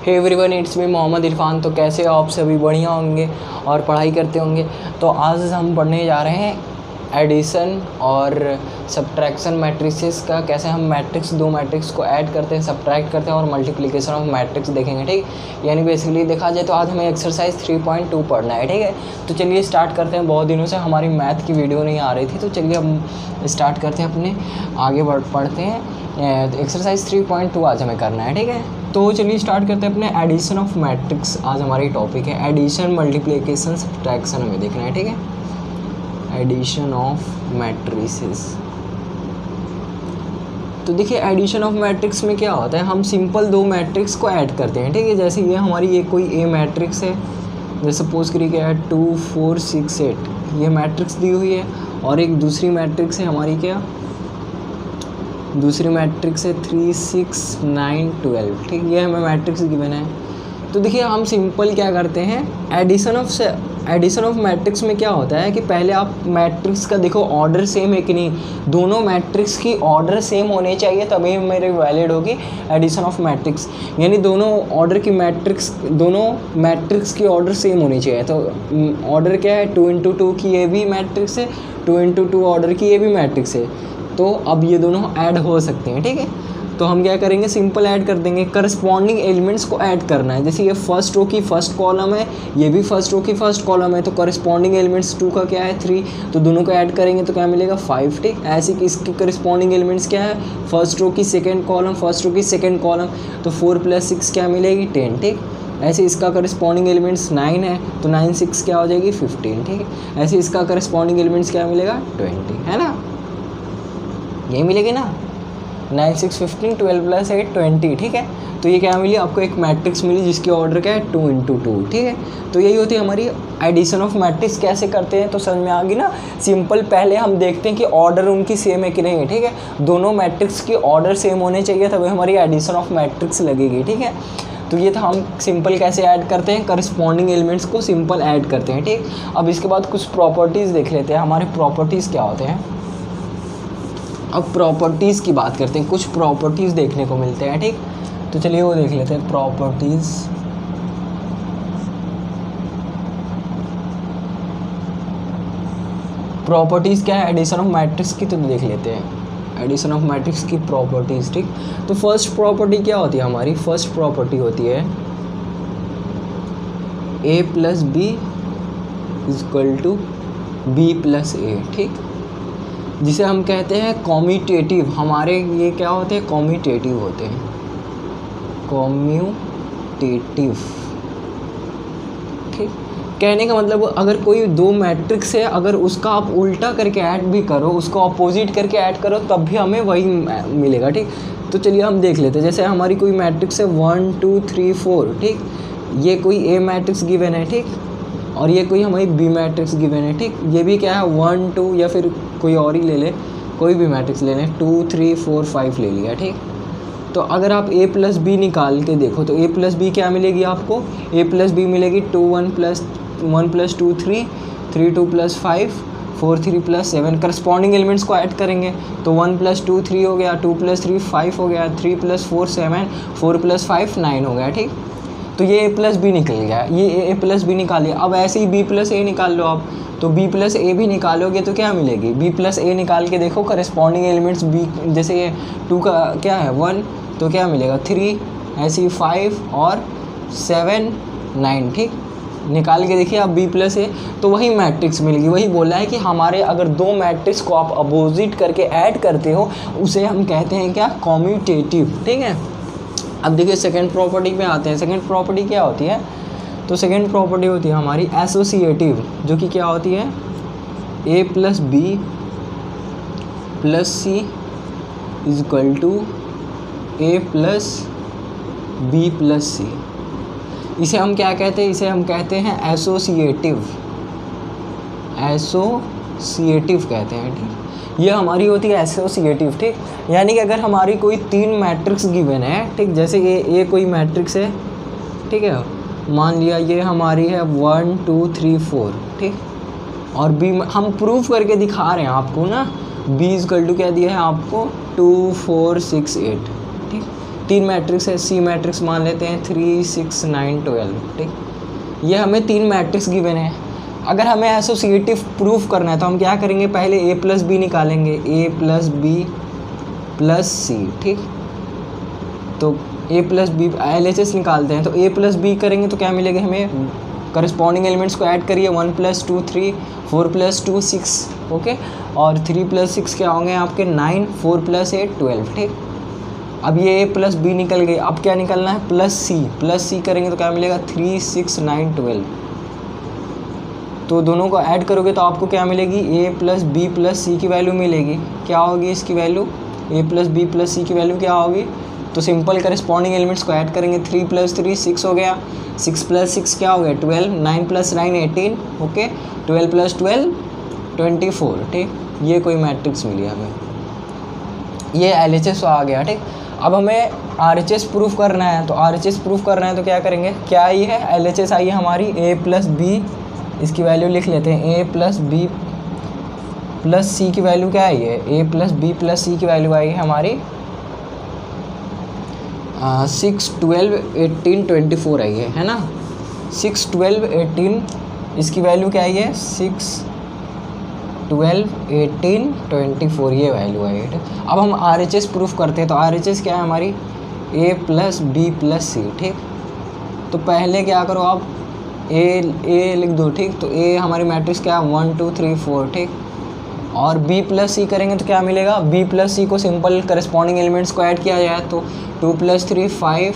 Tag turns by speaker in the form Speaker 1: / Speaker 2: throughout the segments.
Speaker 1: Hey everyone, it's me Mohammad Irfan. तो कैसे हो आप सभी? बढ़िया होंगे और पढ़ाई करते होंगे। तो आज हम पढ़ने जा रहे हैं एडिशन और सब्ट्रैक्शन मैट्रिसेस का। कैसे हम दो मैट्रिक्स को ऐड करते हैं, सब्ट्रैक्ट करते हैं और मल्टीप्लिकेशन ऑफ मैट्रिक्स देखेंगे। ठीक, यानी बेसिकली देखा जाए तो आज हमें एक्सरसाइज 3.2 पढ़ना है। ठीक है, तो चलिए स्टार्ट करते हैं। बहुत दिनों से हमारी मैथ की वीडियो नहीं आ रही थी, तो चलिए हम स्टार्ट करते हैं, अपने आगे पढ़ते हैं। एक्सरसाइज 3.2 आज हमें करना है। ठीक है, तो चलिए स्टार्ट करते हैं अपने एडिशन ऑफ मैट्रिक्स। आज हमारी टॉपिक है एडिशन, मल्टीप्लिकेशन, सब्ट्रैक्शन हमें देखना है। ठीक है, एडिशन ऑफ मैट्रिसेस। तो देखिए एडिशन ऑफ मैट्रिक्स में क्या होता है, हम सिंपल दो मैट्रिक्स को ऐड करते हैं। ठीक है, जैसे ये हमारी ये कोई ए मैट्रिक्स है, जैसे सपोज करिए क्या है 2 4 6 8 ये मैट्रिक्स दी हुई है, और एक दूसरी मैट्रिक्स है हमारी, क्या दूसरी मैट्रिक्स है 3 6 9 12। ठीक, ये हमें मैट्रिक्स गिवन है। तो देखिए हम सिंपल क्या करते हैं, एडिशन ऑफ मैट्रिक्स में क्या होता है कि पहले आप मैट्रिक्स का देखो ऑर्डर सेम है कि नहीं। दोनों मैट्रिक्स की ऑर्डर सेम होने चाहिए, तभी मेरे वैलिड होगी एडिशन ऑफ मैट्रिक्स। यानी दोनों मैट्रिक्स की ऑर्डर सेम होनी चाहिए। तो ऑर्डर क्या है, 2 × 2 की ये भी मैट्रिक्स है, 2 × 2 ऑर्डर की ये भी मैट्रिक्स है। तो अब ये दोनों ऐड हो सकते हैं। ठीक है, तो हम क्या करेंगे, सिंपल ऐड कर देंगे। करस्पॉन्डिंग एलिमेंट्स को ऐड करना है। जैसे ये फर्स्ट रो की फर्स्ट कॉलम है, ये भी फर्स्ट रो की फर्स्ट कॉलम है, तो करस्पॉन्डिंग एलिमेंट्स 2 का क्या है 3, तो दोनों को ऐड करेंगे तो क्या मिलेगा 5। ठीक, ऐसे कि इसकी करस्पॉन्डिंग एलिमेंट्स क्या है, फर्स्ट रो की सेकेंड कॉलम, फर्स्ट रो की सेकेंड कॉलम, तो 4 + 6 क्या मिलेगी 10। ठीक, ऐसे इसका करस्पॉन्डिंग एलिमेंट्स 9 है, तो 9 6 क्या हो जाएगी 15। ठीक है, ऐसे इसका करस्पॉन्डिंग एलिमेंट्स क्या मिलेगा 20, है ना, यही मिलेगी ना, 9 6 15, 12 + 8 20। ठीक है, तो ये क्या मिली आपको, एक मैट्रिक्स मिली जिसकी ऑर्डर क्या है 2 × 2। ठीक है, तो यही होती है हमारी एडिशन ऑफ मैट्रिक्स। कैसे करते हैं तो समझ में आ गई ना। सिंपल पहले हम देखते हैं कि ऑर्डर उनकी सेम है कि नहीं। ठीक है, दोनों मैट्रिक्स की ऑर्डर सेम होने चाहिए, तभी हमारी एडिशन ऑफ मैट्रिक्स लगेगी। ठीक है, तो ये था हम सिंपल कैसे ऐड करते हैं, करस्पॉन्डिंग एलिमेंट्स को सिंपल ऐड करते हैं। ठीक, अब इसके बाद कुछ प्रॉपर्टीज़ देख लेते हैं। हमारे प्रॉपर्टीज़ क्या होते हैं, अब प्रॉपर्टीज़ की बात करते हैं। कुछ प्रॉपर्टीज़ देखने को मिलते हैं। ठीक, तो चलिए वो देख लेते हैं प्रॉपर्टीज़। प्रॉपर्टीज़ क्या है एडिशन ऑफ मैट्रिक्स की, तो देख लेते हैं एडिशन ऑफ मैट्रिक्स की प्रॉपर्टीज़। ठीक, तो फर्स्ट प्रॉपर्टी क्या होती है हमारी, फर्स्ट प्रॉपर्टी होती है a + b = b + a। ठीक, जिसे हम कहते हैं कॉम्यूटेटिव। हमारे ये क्या होते हैं, कॉम्यूटेटिव होते हैं, कॉम्यूटेटिव। ठीक, कहने का मतलब अगर कोई दो मैट्रिक्स है, अगर उसका आप उल्टा करके ऐड भी करो, उसको अपोजिट करके ऐड करो, तब भी हमें वही मिलेगा। ठीक, तो चलिए हम देख लेते हैं। जैसे हमारी कोई मैट्रिक्स है 1 2 3 4। ठीक, ये कोई ए मैट्रिक्स गिवन है। ठीक, और ये कोई हमारी बी मैट्रिक्स गिवन है। ठीक, ये भी क्या है 1 2, या फिर कोई और ही ले ले, कोई भी मैट्रिक्स ले लें, 2 3 4 5 ले लिया। ठीक, तो अगर आप a + b निकाल के देखो तो a + b क्या मिलेगी आपको, a + b मिलेगी 2 1 + 2 3 3 2 + 5 4 3 + 7। करस्पॉन्डिंग एलिमेंट्स को ऐड करेंगे तो 1 + 2 3 हो गया, 2 + 3 5 हो गया, 3 + 4 7, 4 + 5 9 हो गया। ठीक, तो ये a + b निकल गया, ये a + b निकालिए। अब ऐसे ही b + a निकाल लो आप, तो b + a भी निकालोगे तो क्या मिलेगी, b + a निकाल के देखो करस्पॉन्डिंग एलिमेंट्स b, जैसे ये 2 का क्या है 1, तो क्या मिलेगा 3, ऐसे ही 5 और 7 9। ठीक, निकाल के देखिए आप b + a, तो वही मैट्रिक्स मिलेगी। वही बोला है कि हमारे अगर दो मैट्रिक्स को आप अपोजिट करके ऐड करते हो, उसे हम कहते हैं क्या, कॉम्यूटेटिव। ठीक है, अब देखिए सेकेंड प्रॉपर्टी पे आते हैं। सेकेंड प्रॉपर्टी क्या होती है, तो सेकेंड प्रॉपर्टी होती है हमारी एसोसिएटिव, जो कि क्या होती है a + b + c = a + b + c। इसे हम क्या कहते हैं, इसे हम कहते हैं एसोसिएटिव, एसोसिएटिव कहते हैं। ठीक, ये हमारी होती है एसोसिएटिव। ठीक, यानी कि अगर हमारी कोई 3 मैट्रिक्स गिवन है, ठीक, जैसे ये कोई मैट्रिक्स है, ठीक है, मान लिया ये हमारी है 1 2 3 4। ठीक, और b हम प्रूफ करके दिखा रहे हैं आपको ना, b = क्या दिया है आपको 2 4 6 8। ठीक, तीन मैट्रिक्स है, सी मैट्रिक्स मान लेते हैं 3 6 9 12, ठीक। ये हमें तीन मैट्रिक्स गिवन है। अगर हमें एसोसिएटिव प्रूफ करना है तो हम क्या करेंगे, पहले ए प्लस बी निकालेंगे, ए प्लस बी प्लस सी, ठीक। तो ए प्लस बी LHS निकालते हैं, तो ए प्लस बी करेंगे तो क्या मिलेगा हमें, करस्पॉन्डिंग एलिमेंट्स को ऐड करिए, 1 + 2 3, 4 + 2 6, ओके। और 3 + 6 क्या होंगे आपके 9, 4 + 8 12, ठीक। अब ये ए प्लस बी निकल गई, अब क्या निकलना है, प्लस सी करेंगे तो क्या मिलेगा 3 6 9 12। तो दोनों को ऐड करोगे तो आपको क्या मिलेगी, ए प्लस बी प्लस सी की वैल्यू मिलेगी। क्या होगी इसकी वैल्यू, ए प्लस बी प्लस सी की वैल्यू क्या होगी, तो सिंपल करस्पॉन्डिंग एलिमेंट्स को ऐड करेंगे, 3 + 3 6 हो गया, 6 + 6 क्या हो गया 12, 9 + 9 18, ओके, 12 + 12 24, ठीक। ये कोई मैट्रिक्स मिली हमें, ये LHS आ गया, ठीक। अब हमें RHS प्रूफ करना है, तो RHS प्रूफ करना है तो क्या करेंगे, क्या आई है LHS आई है हमारी a प्लस बी, इसकी वैल्यू लिख लेते हैं, a प्लस बी प्लस सी की वैल्यू क्या आई है, a प्लस बी प्लस सी की वैल्यू आई है हमारी 6 12 18 24 आई है ना, 6 12 18, इसकी वैल्यू क्या आई है 6 12 18 24, ये वैल्यू आई है। अब हम RHS प्रूफ करते हैं, तो RHS क्या है हमारी a प्लस बी प्लस सी, ठीक। तो पहले क्या करो आप ए लिख दो, ठीक। तो ए हमारी मैट्रिक्स क्या है 1 2 3 4, ठीक। और बी प्लस सी करेंगे तो क्या मिलेगा, बी प्लस सी को सिंपल करस्पॉन्डिंग एलिमेंट्स को ऐड किया जाए तो 2 + 3 5,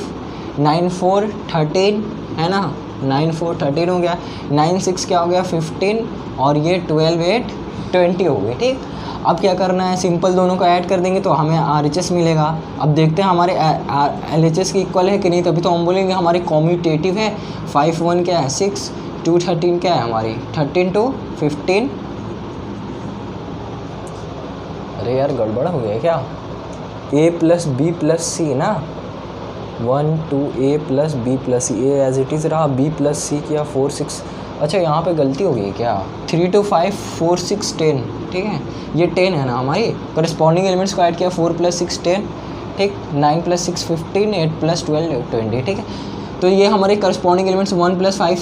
Speaker 1: 9 4 13 है ना, 9 4 13 हो गया, 9 6 क्या हो गया 15, और ये 12 8 20 हो गई, ठीक। अब क्या करना है, सिंपल दोनों को ऐड कर देंगे तो हमें RHS मिलेगा। अब देखते हैं हमारे LHS की इक्वल है कि नहीं, तभी तो हम बोलेंगे हमारी कॉम्यूटेटिव है। 5 1 क्या है 6, 2 13 क्या है हमारी 13 2 15, अरे यार गड़बड़ हो गया क्या, a plus B plus C ना, 1 2 a plus B plus C, A as it is रहा, b प्लस सी किया 4 6, अच्छा यहाँ पे गलती हो गई क्या, 3 2 5 4 6 10, ठीक है, ये 10 है ना हमारी, करस्पॉन्डिंग एलिमेंट्स को ऐड किया 4 + 6 10, ठीक, 9 + 6 15, 8 + 12 20, ठीक है। तो ये हमारे करस्पॉन्डिंग एलिमेंट्स 1 + 5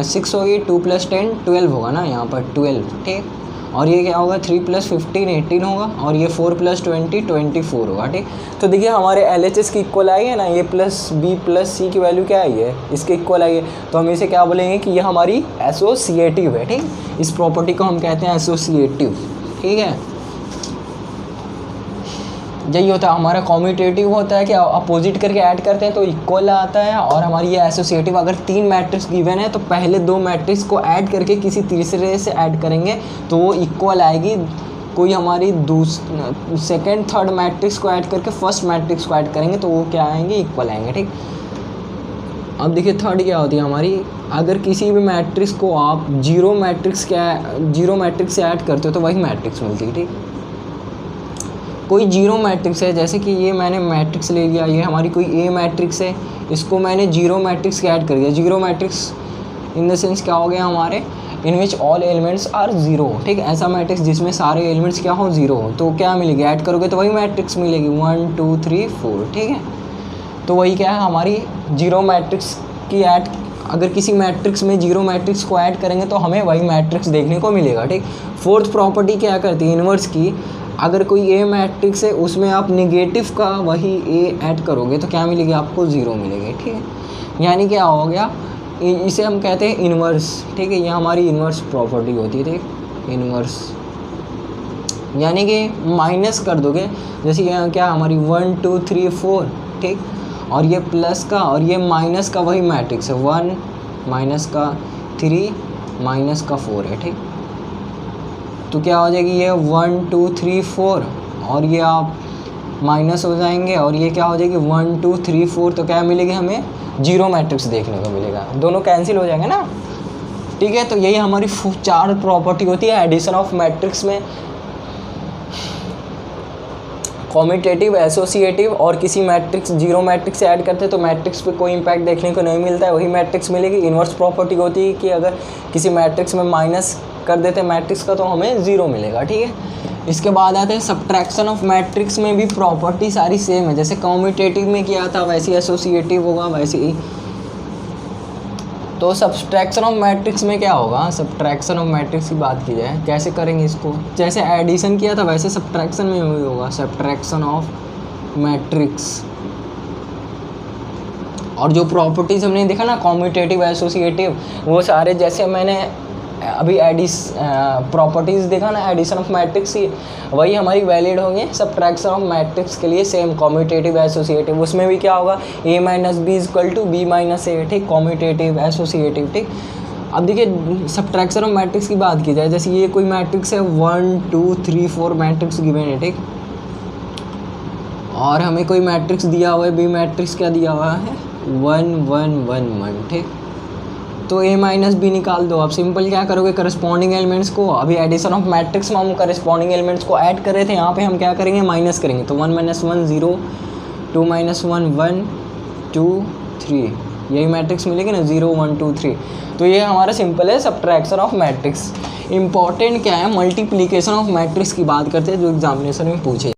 Speaker 1: 6 होगी, 2 + 10 12 होगा ना यहाँ पर 12, ठीक। और ये क्या होगा 3 + 15 18 होगा, और ये 4 + 20 24 होगा, ठीक। तो देखिए हमारे LHS की इक्वल आई है ना, ए प्लस बी प्लस सी की वैल्यू क्या आई है, इसके इक्वल आई है, तो हम इसे क्या बोलेंगे कि ये हमारी एसोसिएटिव है, ठीक। इस प्रॉपर्टी को हम कहते हैं एसोसिएटिव, ठीक है। यही होता है हमारा कॉम्यूटेटिव, होता है कि अपोजिट करके ऐड करते हैं तो इक्वल आता है, और हमारी ये एसोसिएटिव, अगर 3 मैट्रिक्स गिवन है तो पहले 2 मैट्रिक्स को ऐड करके किसी तीसरे से ऐड करेंगे तो वो इक्वल आएगी। कोई हमारी सेकेंड थर्ड मैट्रिक्स को ऐड करके फर्स्ट मैट्रिक्स को ऐड करेंगे तो वो क्या आएंगे, इक्वल आएंगे, ठीक। अब देखिए थर्ड क्या होती है हमारी, अगर किसी भी मैट्रिक्स को आप जीरो मैट्रिक्स से ऐड करते हो तो वही मैट्रिक्स मिलती है, ठीक। कोई जीरो मैट्रिक्स है, जैसे कि ये मैंने मैट्रिक्स ले लिया, ये हमारी कोई ए मैट्रिक्स है, इसको मैंने जीरो मैट्रिक्स के ऐड कर दिया। Zero matrix in the sense क्या हो गया हमारे, in which all elements are zero, ठीक। ऐसा मैट्रिक्स जिसमें सारे एलिमेंट्स क्या हो, जीरो हो, तो क्या मिलेगी, ऐड करोगे तो वही मैट्रिक्स मिलेगी 1 2 3 4, ठीक है। तो वही क्या है हमारी जीरो मैट्रिक्स की ऐड, अगर किसी मैट्रिक्स में जीरो मैट्रिक्स को ऐड करेंगे तो हमें वही मैट्रिक्स देखने को मिलेगा, ठीक। फोर्थ प्रॉपर्टी क्या करती है इन्वर्स की, अगर कोई ए मैट्रिक्स है उसमें आप निगेटिव का वही ए ऐड करोगे तो क्या मिलेगी, आपको ज़ीरो मिलेगी, ठीक है। यानी क्या हो गया, इसे हम कहते हैं इन्वर्स, ठीक है। ये हमारी इन्वर्स प्रॉपर्टी होती है, ठीक, इन्वर्स, यानी कि माइनस कर दोगे, जैसे यहाँ क्या हमारी 1 2 3 4, ठीक, और ये प्लस का और ये माइनस का वही मैट्रिक्स है, 1 माइनस का 3 माइनस का 4 है, ठीक। तो क्या हो जाएगी, ये 1 2 3 4 और ये आप माइनस हो जाएंगे, और ये क्या हो जाएगी 1 2 3 4, तो क्या मिलेगी हमें, जीरो मैट्रिक्स देखने को मिलेगा, दोनों कैंसिल हो जाएंगे ना, ठीक है। तो यही हमारी 4 प्रॉपर्टी होती है एडिशन ऑफ मैट्रिक्स में, कॉम्यूटेटिव, एसोसिएटिव, और किसी मैट्रिक्स जीरो मैट्रिक्स से ऐड करते हैं तो मैट्रिक्स पे कोई इम्पैक्ट देखने को नहीं मिलता है, वही मैट्रिक्स मिलेगी। इन्वर्स प्रॉपर्टी होती है कि अगर किसी मैट्रिक्स में माइनस कर देते हैं मैट्रिक्स का तो हमें ज़ीरो मिलेगा, ठीक है। इसके बाद आते हैं सब्ट्रैक्शन ऑफ मैट्रिक्स में भी प्रॉपर्टी सारी सेम है, जैसे कम्यूटेटिव में किया था वैसे एसोसिएटिव होगा वैसे ही। तो सब्ट्रैक्शन ऑफ मैट्रिक्स में क्या होगा, सब्ट्रैक्शन ऑफ मैट्रिक्स की बात की जाए कैसे करेंगे इसको, जैसे एडिशन किया था वैसे सब्ट्रैक्शन में भी होगा, सब्ट्रैक्शन ऑफ मैट्रिक्स। और जो प्रॉपर्टीज़ हमने देखा ना कम्यूटेटिव एसोसिएटिव, वो सारे जैसे मैंने अभी प्रॉपर्टीज़ देखा ना एडिशन ऑफ मैट्रिक्स की, वही हमारी वैलिड होंगे सब्ट्रैक्शन ऑफ मैट्रिक्स के लिए, सेम कम्यूटेटिव एसोसिएटिव। उसमें भी क्या होगा, a minus B equal to B minus A, ठीक, कम्यूटेटिव एसोसिएटिव, ठीक। अब देखिए सब्ट्रैक्शन ऑफ मैट्रिक्स की बात की जाए, जैसे ये कोई मैट्रिक्स है 1 2 3 4 मैट्रिक्स गिवन है, ठीक, और हमें कोई मैट्रिक्स दिया हुआ है, बी मैट्रिक्स क्या दिया हुआ है 1 1 1 1, ठीक। तो a माइनस बी निकाल दो। आप सिंपल क्या करोगे, करस्पॉन्डिंग एलिमेंट्स को, अभी एडिशन ऑफ मैट्रिक्स में हम करस्पॉन्डिंग एलिमेंट्स को ऐड कर रहे थे, यहाँ पे हम क्या करेंगे माइनस करेंगे। तो 1 माइनस 1 0, 2 माइनस 1 1 2 3, यही मैट्रिक्स मिलेगी ना 0 1 2 3। तो ये हमारा सिंपल है सब्ट्रैक्शन ऑफ मैट्रिक्स। इंपॉर्टेंट क्या है, मल्टीप्लिकेशन ऑफ मैट्रिक्स की बात करते हैं जो एग्जामिनेशन में पूछे।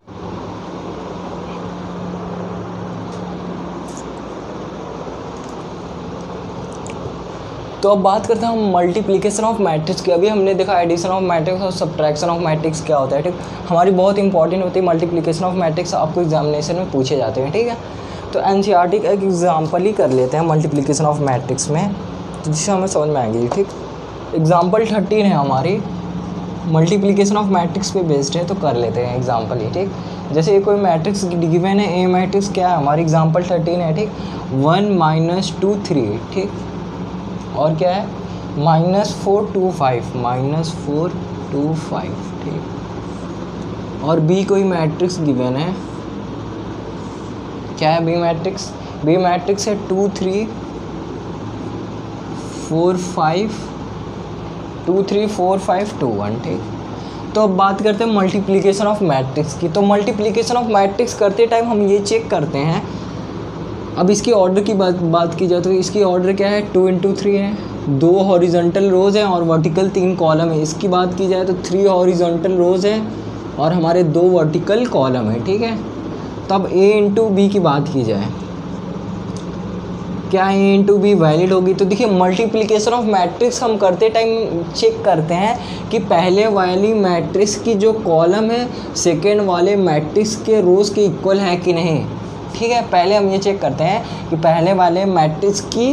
Speaker 1: तो अब बात करते हैं हम मल्टीप्लिकेशन ऑफ मैट्रिक्स की। अभी हमने देखा एडिशन ऑफ मैट्रिक्स और सब्ट्रैक्शन ऑफ मैट्रिक्स क्या होता है, ठीक। हमारी बहुत इंपॉर्टेंट होती है मल्टीप्लिकेशन ऑफ मैट्रिक्स, आपको एग्जामिनेशन में पूछे जाते हैं, ठीक है। तो एनसीईआरटी का एक एग्जाम्पल ही कर लेते हैं मल्टीप्लिकेशन ऑफ मैट्रिक्स में, जिससे हमें समझ में आएगी, ठीक। एग्जाम्पल 13 है हमारी, मल्टीप्लिकेशन ऑफ मैट्रिक्स पे बेस्ड है, तो कर लेते हैं एग्जाम्पल ही, ठीक। जैसे ये कोई मैट्रिक्स गिवन है, ए मैट्रिक्स क्या है हमारी, एग्जाम्पल 13 है, ठीक, 1 माइनस 2 3, ठीक, और क्या है -4 2 5, -4 2 5, ठीक। और बी कोई मैट्रिक्स गिवन है, क्या है बी मैट्रिक्स, बी मैट्रिक्स है 2 3 4 5 2 3 4 5 2 1, ठीक। तो अब बात करते हैं मल्टीप्लिकेशन ऑफ मैट्रिक्स की। तो मल्टीप्लिकेशन ऑफ मैट्रिक्स करते टाइम हम ये चेक करते हैं, अब इसकी ऑर्डर की बात की जाए तो इसकी ऑर्डर क्या है 2 × 3 है, 2 हॉरिजॉन्टल रोज़ हैं और वर्टिकल 3 कॉलम है। इसकी बात की जाए तो 3 हॉरिजॉन्टल रोज़ है और हमारे 2 वर्टिकल कॉलम है, ठीक है। तब a × b की बात की जाए, क्या a × b वैलिड होगी। तो देखिए मल्टीप्लिकेशन ऑफ मैट्रिक्स हम करते टाइम चेक करते हैं कि पहले वाली मैट्रिक्स की जो कॉलम है सेकेंड वाले मैट्रिक्स के रोज़ के इक्वल है कि नहीं, ठीक है। पहले हम ये चेक करते हैं कि पहले वाले मैट्रिक्स की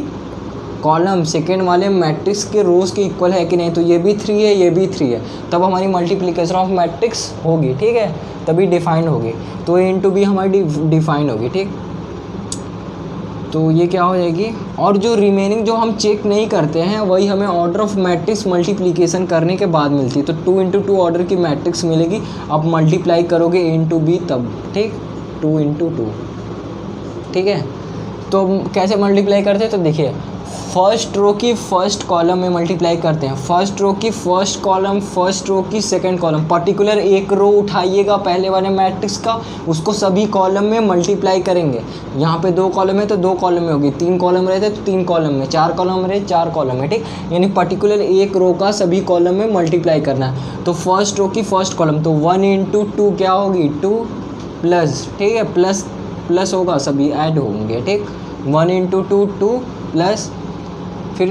Speaker 1: कॉलम सेकेंड वाले मैट्रिक्स के रोज़ के इक्वल है कि नहीं। तो ये भी 3 है, ये भी 3 है, तब हमारी मल्टीप्लिकेशन ऑफ मैट्रिक्स होगी, ठीक है, तभी डिफाइन होगी। तो a × b हमारी डिफाइन होगी, ठीक। तो ये क्या हो जाएगी। और जो रिमेनिंग जो हम चेक नहीं करते हैं वही हमें ऑर्डर ऑफ मैट्रिक्स मल्टीप्लिकेशन करने के बाद मिलती है। तो 2 × 2 ऑर्डर की मैट्रिक्स मिलेगी, आप मल्टीप्लाई करोगे a × b तब, ठीक, 2 × 2, ठीक है। तो कैसे मल्टीप्लाई करते हैं, तो देखिए फर्स्ट रो की फर्स्ट कॉलम में मल्टीप्लाई करते हैं, फर्स्ट रो की फर्स्ट कॉलम, फर्स्ट रो की सेकंड कॉलम, पर्टिकुलर एक रो उठाइएगा पहले वाले मैट्रिक्स का, उसको सभी कॉलम में मल्टीप्लाई करेंगे। यहाँ पे 2 कॉलम है तो 2 कॉलम में होगी, 3 कॉलम रहते तो 3 कॉलम में, 4 कॉलम रहे 4 कॉलम में, ठीक। यानी पर्टिकुलर एक रो का सभी कॉलम में मल्टीप्लाई करना है। तो फर्स्ट रो की फर्स्ट कॉलम, तो 1 × 2 क्या होगी 2 प्लस, ठीक है, प्लस होगा, सभी ऐड होंगे, ठीक। 1 × 2 2 प्लस, फिर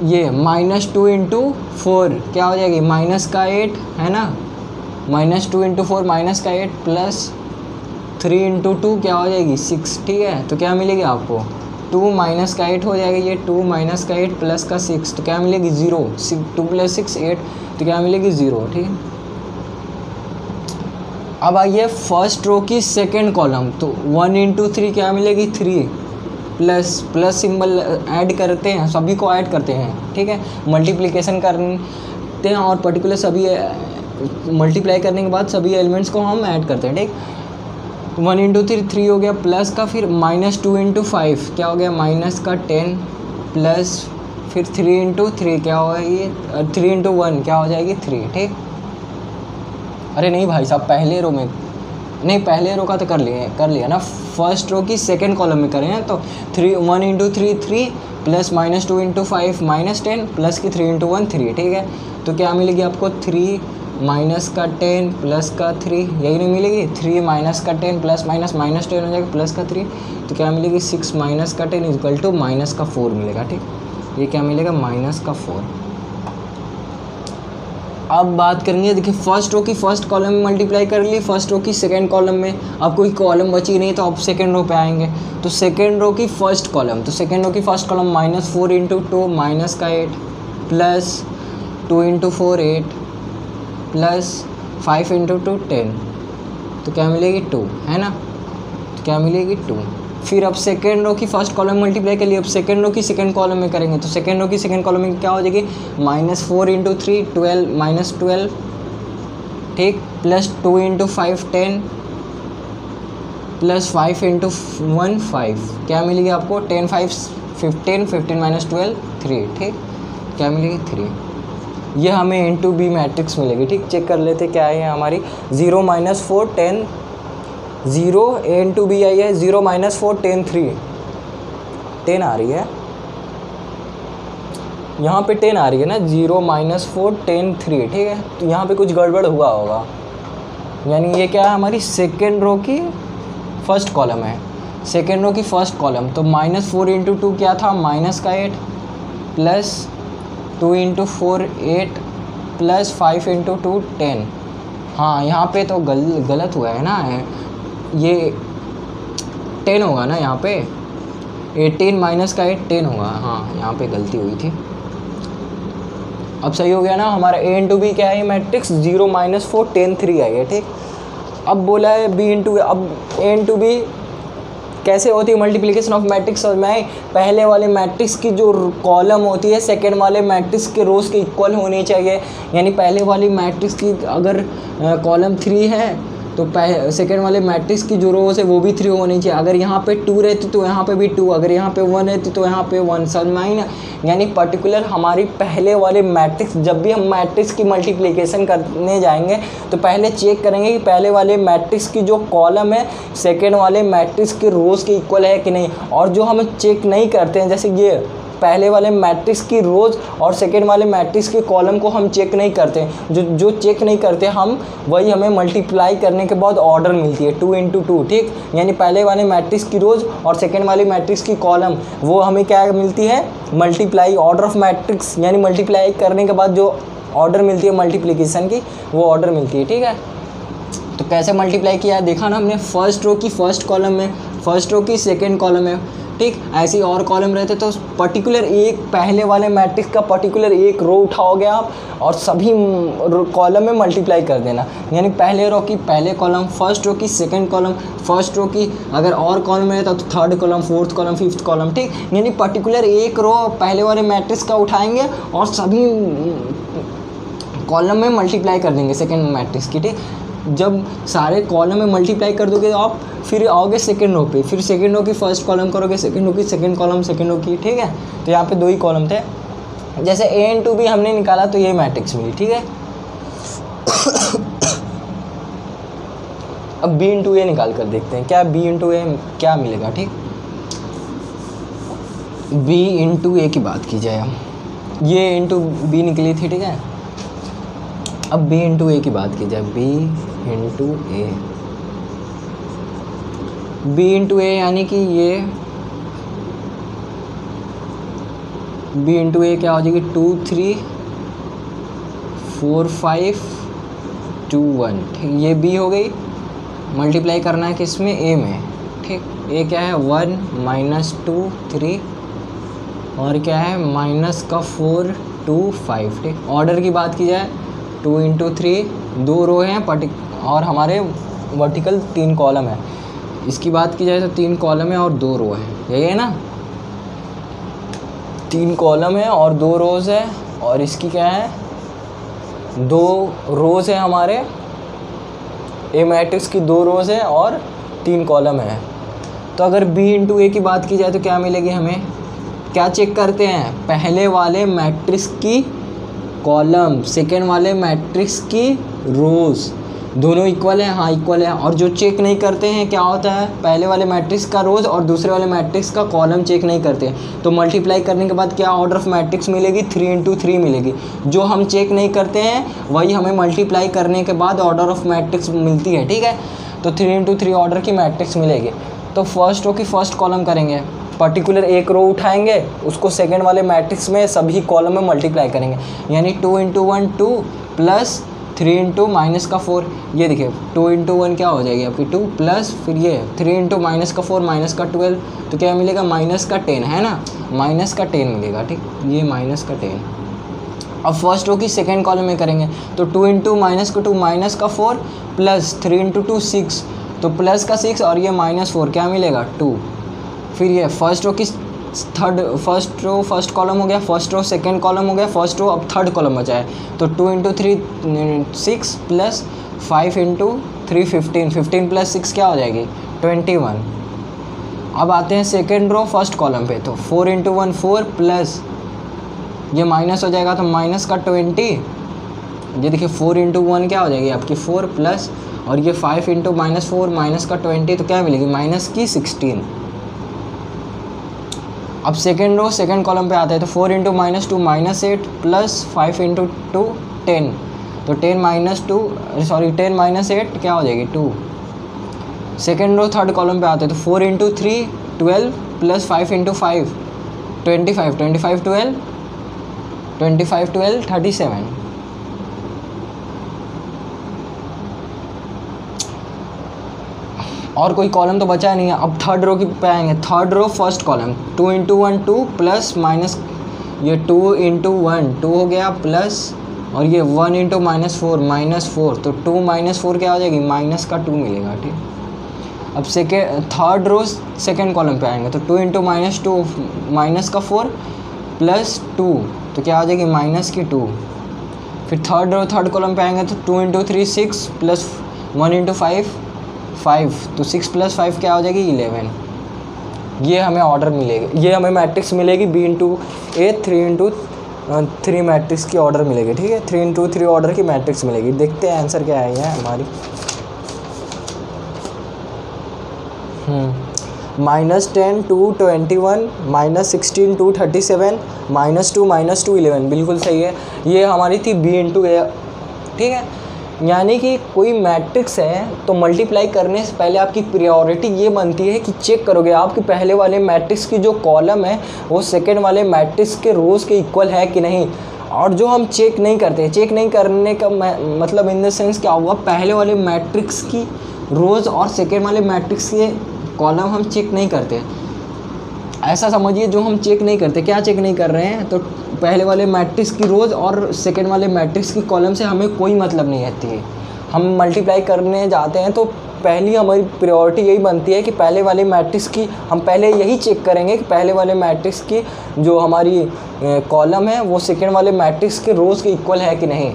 Speaker 1: ये -2 × 4 क्या हो जाएगी -8 है ना, -2 × 4 -8 प्लस 3 × 2 क्या हो जाएगी 6, ठीक है। तो क्या मिलेगी आपको 2 -8 हो जाएगी, ये 2 -8 प्लस का 6, तो क्या मिलेगी 0, 2 + 6 8, तो क्या मिलेगी 0, ठीक। अब आइए फर्स्ट रो की सेकंड कॉलम, तो 1 × 3 क्या मिलेगी 3 प्लस सिंबल ऐड करते हैं, सभी को ऐड करते हैं, ठीक है। मल्टीप्लिकेशन करते हैं और पर्टिकुलर सभी मल्टीप्लाई करने के बाद सभी एलिमेंट्स को हम ऐड करते हैं, ठीक। 1 × 3 3 हो गया, प्लस का फिर -2 × 5 क्या हो गया -10 प्लस फिर 3 × 3 क्या हो जाएगी 3 × 1 क्या हो जाएगी 3, ठीक। अरे नहीं भाई साहब, पहले रो में नहीं, पहले रो का तो कर लिया ना, फर्स्ट रो की सेकंड कॉलम में करें हैं। तो 1 × 3 3 प्लस -2 × 5 -10 प्लस की 3 × 1 3, ठीक है। तो क्या मिलेगी आपको 3 माइनस का 10 प्लस का 3, यही नहीं मिलेगी। 3 माइनस का 10 प्लस माइनस माइनस 10 हो जाएगा प्लस का 3, तो क्या मिलेगी 6 माइनस का 10 इक्वल टू माइनस का 4 मिलेगा। ठीक, ये क्या मिलेगा माइनस का 4। अब बात करेंगे, देखिए फर्स्ट रो की फर्स्ट कॉलम में मल्टीप्लाई कर ली, फर्स्ट रो की सेकंड कॉलम में। अब कोई कॉलम बची नहीं तो अब सेकंड रो पे आएंगे। तो सेकंड रो की फर्स्ट कॉलम, तो सेकंड रो की फर्स्ट कॉलम -4 × 2 माइनस का 8 प्लस 2 × 4 8 प्लस 5 × 2 10, तो क्या मिलेगी 2, है ना। तो क्या मिलेगी 2। फिर अब सेकेंड रो की फर्स्ट कॉलम मल्टीप्लाई कर लिया, अब सेकेंड रो की सेकेंड कॉलम में करेंगे। तो सेकेंड रो की सेकेंड कॉलम में क्या हो जाएगी -4 × 3 12 -12, ठीक, प्लस 2 × 5 10 प्लस 5 × 1 5, क्या मिलेगी आपको 10 5 15 15 -12 3, ठीक, क्या मिलेगी 3। ये हमें इंटू बी मैट्रिक्स मिलेगी। ठीक, चेक कर लेते क्या है हमारी 0 -4 10 0 ए इंटू बी आई है 0 -4 10 3 10 आ रही है, यहाँ पे 10 आ रही है ना, 0 -4 10 3, ठीक है। तो यहाँ पे कुछ गड़बड़ हुआ होगा, यानी ये क्या है हमारी सेकेंड रो की फर्स्ट कॉलम है, सेकेंड रो की फर्स्ट कॉलम। तो -4 × 2 क्या था माइनस का 8 प्लस 2 × 4 8 प्लस 5 × 2 10। हाँ यहाँ पे तो गलत हुआ है ना, ये 10 होगा ना, यहाँ पे 18 माइनस का 8 10 होगा। हाँ यहाँ पे गलती हुई थी, अब सही हो गया ना। हमारा ए इंटू बी क्या है मैट्रिक्स 0 -4 10 3 है ये, ठीक। अब बोला है बी इंटू, अब ए इंटू बी कैसे होती है मल्टीप्लिकेशन ऑफ मैट्रिक्स। और मैं पहले वाले मैट्रिक्स की जो कॉलम होती है सेकेंड वाले मैट्रिक्स के रोज़ के इक्वल होनी चाहिए, यानी पहले वाली मैट्रिक्स की अगर कॉलम 3 है तो सेकेंड वाले मैट्रिक्स की जो रोज़ है वो भी 3 होनी चाहिए। अगर यहाँ पे 2 रहती तो यहाँ पे भी 2, अगर यहाँ पे 1 रहती तो यहाँ पे 1, समझ में आई ना। यानी पर्टिकुलर हमारी पहले वाले मैट्रिक्स, जब भी हम मैट्रिक्स की मल्टीप्लिकेशन करने जाएंगे तो पहले चेक करेंगे कि पहले वाले मैट्रिक्स की जो कॉलम है सेकेंड वाले मैट्रिक्स के रोज़ के इक्वल है कि नहीं। और जो हम चेक नहीं करते हैं, जैसे ये पहले वाले मैट्रिक्स की रोज़ और सेकेंड वाले मैट्रिक्स के कॉलम को हम चेक नहीं करते, जो चेक नहीं करते हम, वही हमें मल्टीप्लाई करने के बाद ऑर्डर मिलती है 2 × 2, ठीक। यानी पहले वाले मैट्रिक्स की रोज़ और सेकेंड वाले मैट्रिक्स की कॉलम, वो हमें क्या मिलती है मल्टीप्लाई, ऑर्डर ऑफ मैट्रिक्स, यानी मल्टीप्लाई करने के बाद जो ऑर्डर मिलती है मल्टीप्लिकेशन की, वो ऑर्डर मिलती है, ठीक है। तो कैसे मल्टीप्लाई किया देखा ना हमने, फर्स्ट रो की फर्स्ट कॉलम में, फर्स्ट रो की सेकेंड कॉलम में, ठीक। ऐसे और कॉलम रहते तो पर्टिकुलर एक पहले वाले मैट्रिक्स का पर्टिकुलर एक रो उठाओगे आप और सभी कॉलम में मल्टीप्लाई कर देना। यानी पहले रो की पहले कॉलम, फर्स्ट रो की सेकंड कॉलम, फर्स्ट रो की अगर और कॉलम रहता तो third column, fourth column, fifth column, ठीक। यानी पर्टिकुलर एक रो पहले वाले मैट्रिक्स का उठाएंगे और सभी कॉलम में मल्टीप्लाई कर देंगे सेकेंड मैट्रिक्स की, ठीक। जब सारे कॉलम में मल्टीप्लाई कर दोगे तो आप फिर आओगे सेकेंड रो पे, फिर सेकेंड रो की फर्स्ट कॉलम करोगे, सेकेंड रो की सेकेंड कॉलम, सेकेंड रो की, ठीक है। तो यहाँ पे 2 ही कॉलम थे। जैसे ए इंटू बी हमने निकाला तो ये मैट्रिक्स मिली, ठीक है। अब बी इंटू ए निकाल कर देखते हैं क्या बी इंटू ए क्या मिलेगा, ठीक। बी इंटू ए की बात की जाए, हम ये इंटू बी निकली थी, ठीक है। अब बी इंटू ए की बात की जाए, बी इंटू ए, बी इंटू ए यानी कि ये बी इंटू ए क्या हो जाएगी 2 3 4 5 2 1, ठीक। ये बी हो गई, मल्टीप्लाई करना है किस में ए में, ठीक। ए क्या है 1 -2 3 और क्या है -4 2 5, ठीक। ऑर्डर की बात की जाए 2 × 3 2 रो हैं और हमारे वर्टिकल 3 कॉलम है। इसकी बात की जाए तो 3 कॉलम है और 2 रो है, यही है ना। 3 कॉलम है और 2 रोज़ है, और इसकी क्या है 2 रोज़ है हमारे ए मैट्रिक्स की, 2 रोज़ है और 3 कॉलम है। तो अगर बी इंटू ए की बात की जाए तो क्या मिलेगी हमें, क्या चेक करते हैं पहले वाले मैट्रिक्स की कॉलम, सेकेंड वाले मैट्रिक्स की रोज़, दोनों इक्वल है, हाँ इक्वल है। और जो चेक नहीं करते हैं क्या होता है, पहले वाले मैट्रिक्स का रोज और दूसरे वाले मैट्रिक्स का कॉलम चेक नहीं करते हैं, तो मल्टीप्लाई करने के बाद क्या ऑर्डर ऑफ मैट्रिक्स मिलेगी, 3 × 3 मिलेगी। जो हम चेक नहीं करते हैं वही हमें मल्टीप्लाई करने के बाद ऑर्डर ऑफ मैट्रिक्स मिलती है, ठीक है। तो 3 × 3 ऑर्डर की मैट्रिक्स मिलेगी। तो फर्स्ट रो की फर्स्ट कॉलम करेंगे, पर्टिकुलर एक रो उठाएंगे, उसको सेकेंड वाले मैट्रिक्स में सभी कॉलम में मल्टीप्लाई करेंगे, यानी 2 × 1 2 प्लस 3 × -4, ये देखिए 2 × 1 क्या हो जाएगी आपकी 2 प्लस फिर ये 3 × -4 -12, तो क्या मिलेगा -10 है ना, -10 मिलेगा, ठीक, ये -10। अब फर्स्ट रो की सेकेंड कॉलम में करेंगे, तो 2 × -4 प्लस 3 × 2 6, तो प्लस का 6 और ये -4 क्या मिलेगा 2। फिर ये फर्स्ट रो की फर्स्ट रो फर्स्ट कॉलम हो गया, फर्स्ट रो सेकंड कॉलम हो गया, फर्स्ट रो अब थर्ड कॉलम बचा है, तो 2 × 3 6 प्लस 5 × 3 15, 15 प्लस 6 क्या हो जाएगी 21। अब आते हैं सेकंड रो फर्स्ट कॉलम पे, तो 4 × 1 4 प्लस ये माइनस हो जाएगा तो माइनस का 20, ये देखिए 4 × 1 क्या हो जाएगी आपकी 4 प्लस और ये 5 × -4 माइनस का 20, तो क्या मिलेगी माइनस की 16। अब सेकेंड रो सेकेंड कॉलम पे आते हैं, तो 4 × -2 -8 प्लस 5 × 2 10, तो 10 - 8 क्या हो जाएगी 2। सेकेंड रो थर्ड कॉलम पे आते हैं, तो 4 × 3 12 प्लस 5 × 5 25, 25 12 37। और कोई कॉलम तो बचा नहीं है। अब थर्ड रो की पे आएंगे, third row first column 2 × 1 2 plus minus ये 2 × 1 2 हो गया प्लस और ये 1 × -4 तो 2 -4 क्या हो जाएगी -2 मिलेगा, ठीक। अब थर्ड रो सेकेंड कॉलम पे आएंगे, तो 2 × -2 -4 प्लस 2 तो क्या हो जाएगी -2। फिर थर्ड रो थर्ड कॉलम पे आएंगे, तो 2 × 3 6 प्लस 1 × 5 5, तो 6 + 5 क्या हो जाएगी 11। ये हमें ऑर्डर मिलेगी, ये हमें मैट्रिक्स मिलेगी B × A 3 × 3 मैट्रिक्स की ऑर्डर मिलेगी, ठीक है। 3 × 3 ऑर्डर की मैट्रिक्स मिलेगी। देखते हैं आंसर क्या है हमारी। -10 2 21 -16 2 37 -2 11, बिल्कुल सही है। ये हमारी थी B × A, ठीक है। यानी कि कोई मैट्रिक्स है तो मल्टीप्लाई करने से पहले आपकी प्रायोरिटी ये बनती है कि चेक करोगे आपके पहले वाले मैट्रिक्स की जो कॉलम है वो सेकेंड वाले मैट्रिक्स के रोज़ के इक्वल है कि नहीं। और जो हम चेक नहीं करते, चेक नहीं करने का मतलब इन द सेंस क्या हुआ, पहले वाले मैट्रिक्स की रोज़ और सेकेंड वाले मैट्रिक्स के कॉलम हम चेक नहीं करते। ऐसा समझिए, जो हम चेक नहीं करते, क्या चेक नहीं कर रहे हैं, तो पहले वाले मैट्रिक्स की रोज़ और सेकेंड वाले मैट्रिक्स की कॉलम से हमें कोई मतलब नहीं रहती है। हम मल्टीप्लाई करने जाते हैं तो पहली हमारी प्रायोरिटी यही बनती है कि पहले वाले मैट्रिक्स की हम पहले यही चेक करेंगे कि पहले वाले मैट्रिक्स की जो हमारी कॉलम है वो सेकेंड वाले मैट्रिक्स के रोज़ के इक्वल है कि नहीं।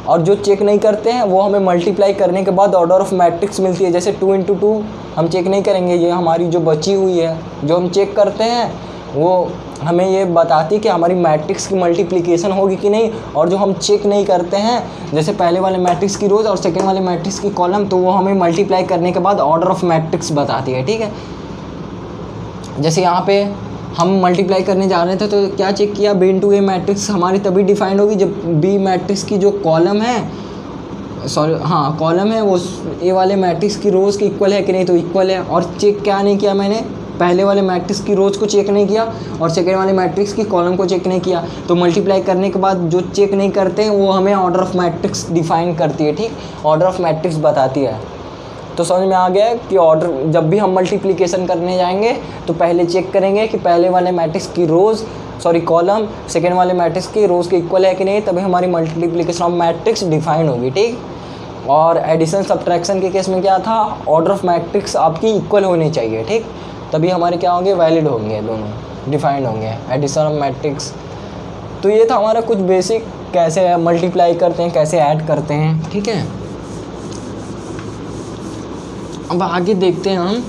Speaker 1: और जो चेक नहीं करते हैं वो हमें मल्टीप्लाई करने के बाद ऑर्डर ऑफ मैट्रिक्स मिलती है। जैसे 2 × 2 हम चेक नहीं करेंगे, ये हमारी जो बची हुई है। जो हम चेक करते हैं वो हमें ये बताती है कि हमारी मैट्रिक्स की मल्टीप्लिकेशन होगी कि नहीं। और जो हम चेक नहीं करते हैं, जैसे पहले वाले मैट्रिक्स की रोज़ और सेकेंड वाले मैट्रिक्स की कॉलम, तो वो हमें मल्टीप्लाई करने के बाद ऑर्डर ऑफ मैट्रिक्स बताती है, ठीक है। जैसे यहाँ पे हम मल्टीप्लाई करने जा रहे थे तो क्या चेक किया, B × A मैट्रिक्स हमारी तभी डिफाइंड होगी जब B मैट्रिक्स की जो कॉलम है, कॉलम है वो A वाले मैट्रिक्स की रोज़ की इक्वल है कि नहीं, तो इक्वल है। और चेक क्या नहीं किया मैंने, पहले वाले मैट्रिक्स की रोज़ को चेक नहीं किया और सेकेंड वाले मैट्रिक्स की कॉलम को चेक नहीं किया। तो मल्टीप्लाई करने के बाद जो चेक नहीं करते हैं वो हमें ऑर्डर ऑफ मैट्रिक्स डिफाइन करती है, ठीक, ऑर्डर ऑफ मैट्रिक्स बताती है। तो समझ में आ गया कि ऑर्डर जब भी हम मल्टीप्लिकेशन करने जाएंगे तो पहले चेक करेंगे कि पहले वाले मैट्रिक्स की कॉलम सेकेंड वाले मैट्रिक्स की रोज़ के इक्वल है कि नहीं, तभी हमारी मल्टीप्लिकेशन ऑफ मैट्रिक्स डिफाइन होगी, ठीक। और एडिशन सब्ट्रैक्शन के केस में क्या था, ऑर्डर ऑफ मैट्रिक्स आपकी इक्वल होनी चाहिए, ठीक, तभी हमारे क्या होंगे, वैलिड होंगे, दोनों डिफाइंड होंगे, एडिशन ऑफ मैट्रिक्स। तो ये था हमारा कुछ बेसिक, कैसे मल्टीप्लाई करते हैं, कैसे ऐड करते हैं, ठीक है। अब आगे देखते हैं हम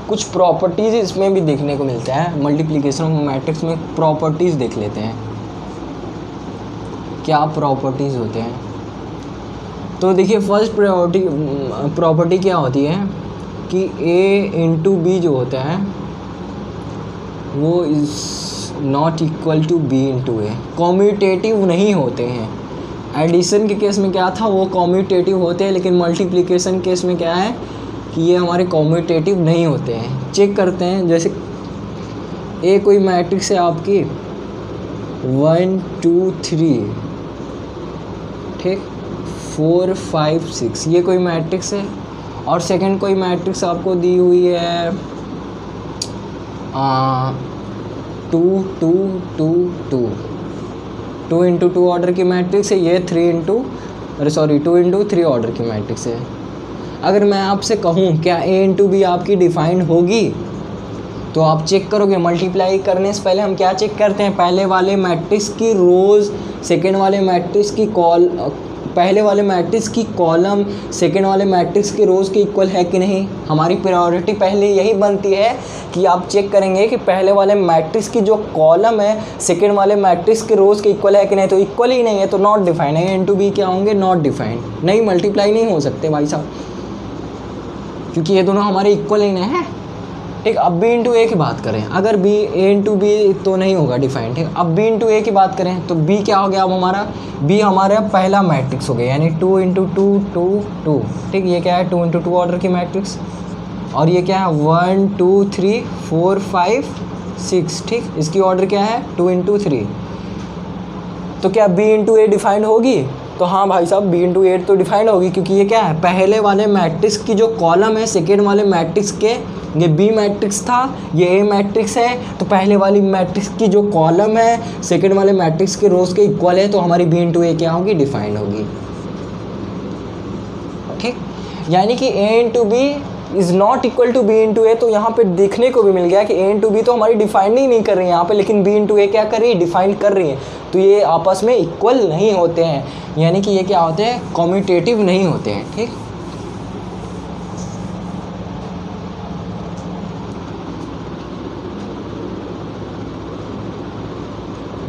Speaker 1: कुछ प्रॉपर्टीज़ इसमें भी देखने को मिलता है। मल्टीप्लिकेशन ऑफ मैट्रिक्स में प्रॉपर्टीज़ देख लेते हैं। क्या प्रॉपर्टीज़ होते हैं। तो देखिए फर्स्ट प्रॉपर्टी क्या होती है कि A इंटू बी जो होता है वो is not equal to B into A, commutative नहीं होते हैं। एडिशन के केस में क्या था, वो कॉम्यूटेटिव होते हैं, लेकिन मल्टीप्लिकेशन केस में क्या है कि ये हमारे कॉम्यूटेटिव नहीं होते हैं। चेक करते हैं, जैसे ए कोई मैट्रिक्स है आपकी 1 2 3, ठीक, 4 5 6, ये कोई मैट्रिक्स है। और सेकंड कोई मैट्रिक्स आपको दी हुई है 2 2 2 2, 2 इंटू 2 ऑर्डर की मैट्रिक्स है। ये 2 इंटू 3 ऑर्डर की मैट्रिक्स है। अगर मैं आपसे कहूँ क्या A इंटू बी आपकी डिफाइंड होगी, तो आप चेक करोगे। मल्टीप्लाई करने से पहले हम क्या चेक करते हैं, पहले वाले मैट्रिक्स की रोज़, सेकेंड वाले मैट्रिक्स की पहले वाले मैट्रिक्स की कॉलम सेकेंड वाले मैट्रिक्स के रोज़ के इक्वल है कि नहीं। हमारी प्रायोरिटी पहले यही बनती है कि आप चेक करेंगे कि पहले वाले मैट्रिक्स की जो कॉलम है सेकेंड वाले मैट्रिक्स के रोज़ के इक्वल है कि नहीं। तो इक्वल ही नहीं है तो नॉट डिफाइंड है। इंटू बी क्या होंगे, नॉट डिफाइंड, नहीं मल्टीप्लाई नहीं हो सकते भाई साहब, क्योंकि ये दोनों हमारे इक्वल ही नहीं है। ठीक, अब बी इंटू ए की बात करें, अगर बी ए इंटू बी तो नहीं होगा डिफाइंड। ठीक, अब बी इंटू ए की बात करें तो बी क्या हो गया, अब हमारा बी हमारा पहला मैट्रिक्स हो गया, यानी 2 इंटू 2 2 2। ठीक, ये क्या है 2 इंटू 2 ऑर्डर की मैट्रिक्स। और ये क्या है 1 2 3 4 5 6। ठीक, इसकी ऑर्डर क्या है 2 इंटू 3। तो क्या बी इंटू ए डिफाइंड होगी, तो हाँ भाई साहब बी इंटू ए तो डिफाइंड होगी, क्योंकि ये क्या है पहले वाले मैट्रिक्स की जो कॉलम है सेकेंड वाले मैट्रिक्स के, ये बी मैट्रिक्स था, ये ए मैट्रिक्स है, तो पहले वाली मैट्रिक्स की जो कॉलम है सेकेंड वाले मैट्रिक्स के रोज़ के इक्वल है, तो हमारी बी इंटू ए क्या होगी, डिफाइंड होगी। ठीक, यानी कि A into B is not equal to B into A. तो यहाँ पे देखने को भी मिल गया कि ए इंटू बी तो हमारी डिफाइंड ही नहीं कर रही है यहाँ पे, लेकिन बी इंटू ए क्या कर रही है, डिफाइंड कर रही है। तो ये आपस में इक्वल नहीं होते हैं, यानी कि ये क्या होते हैं, कॉम्यूटेटिव नहीं होते हैं। ठीक,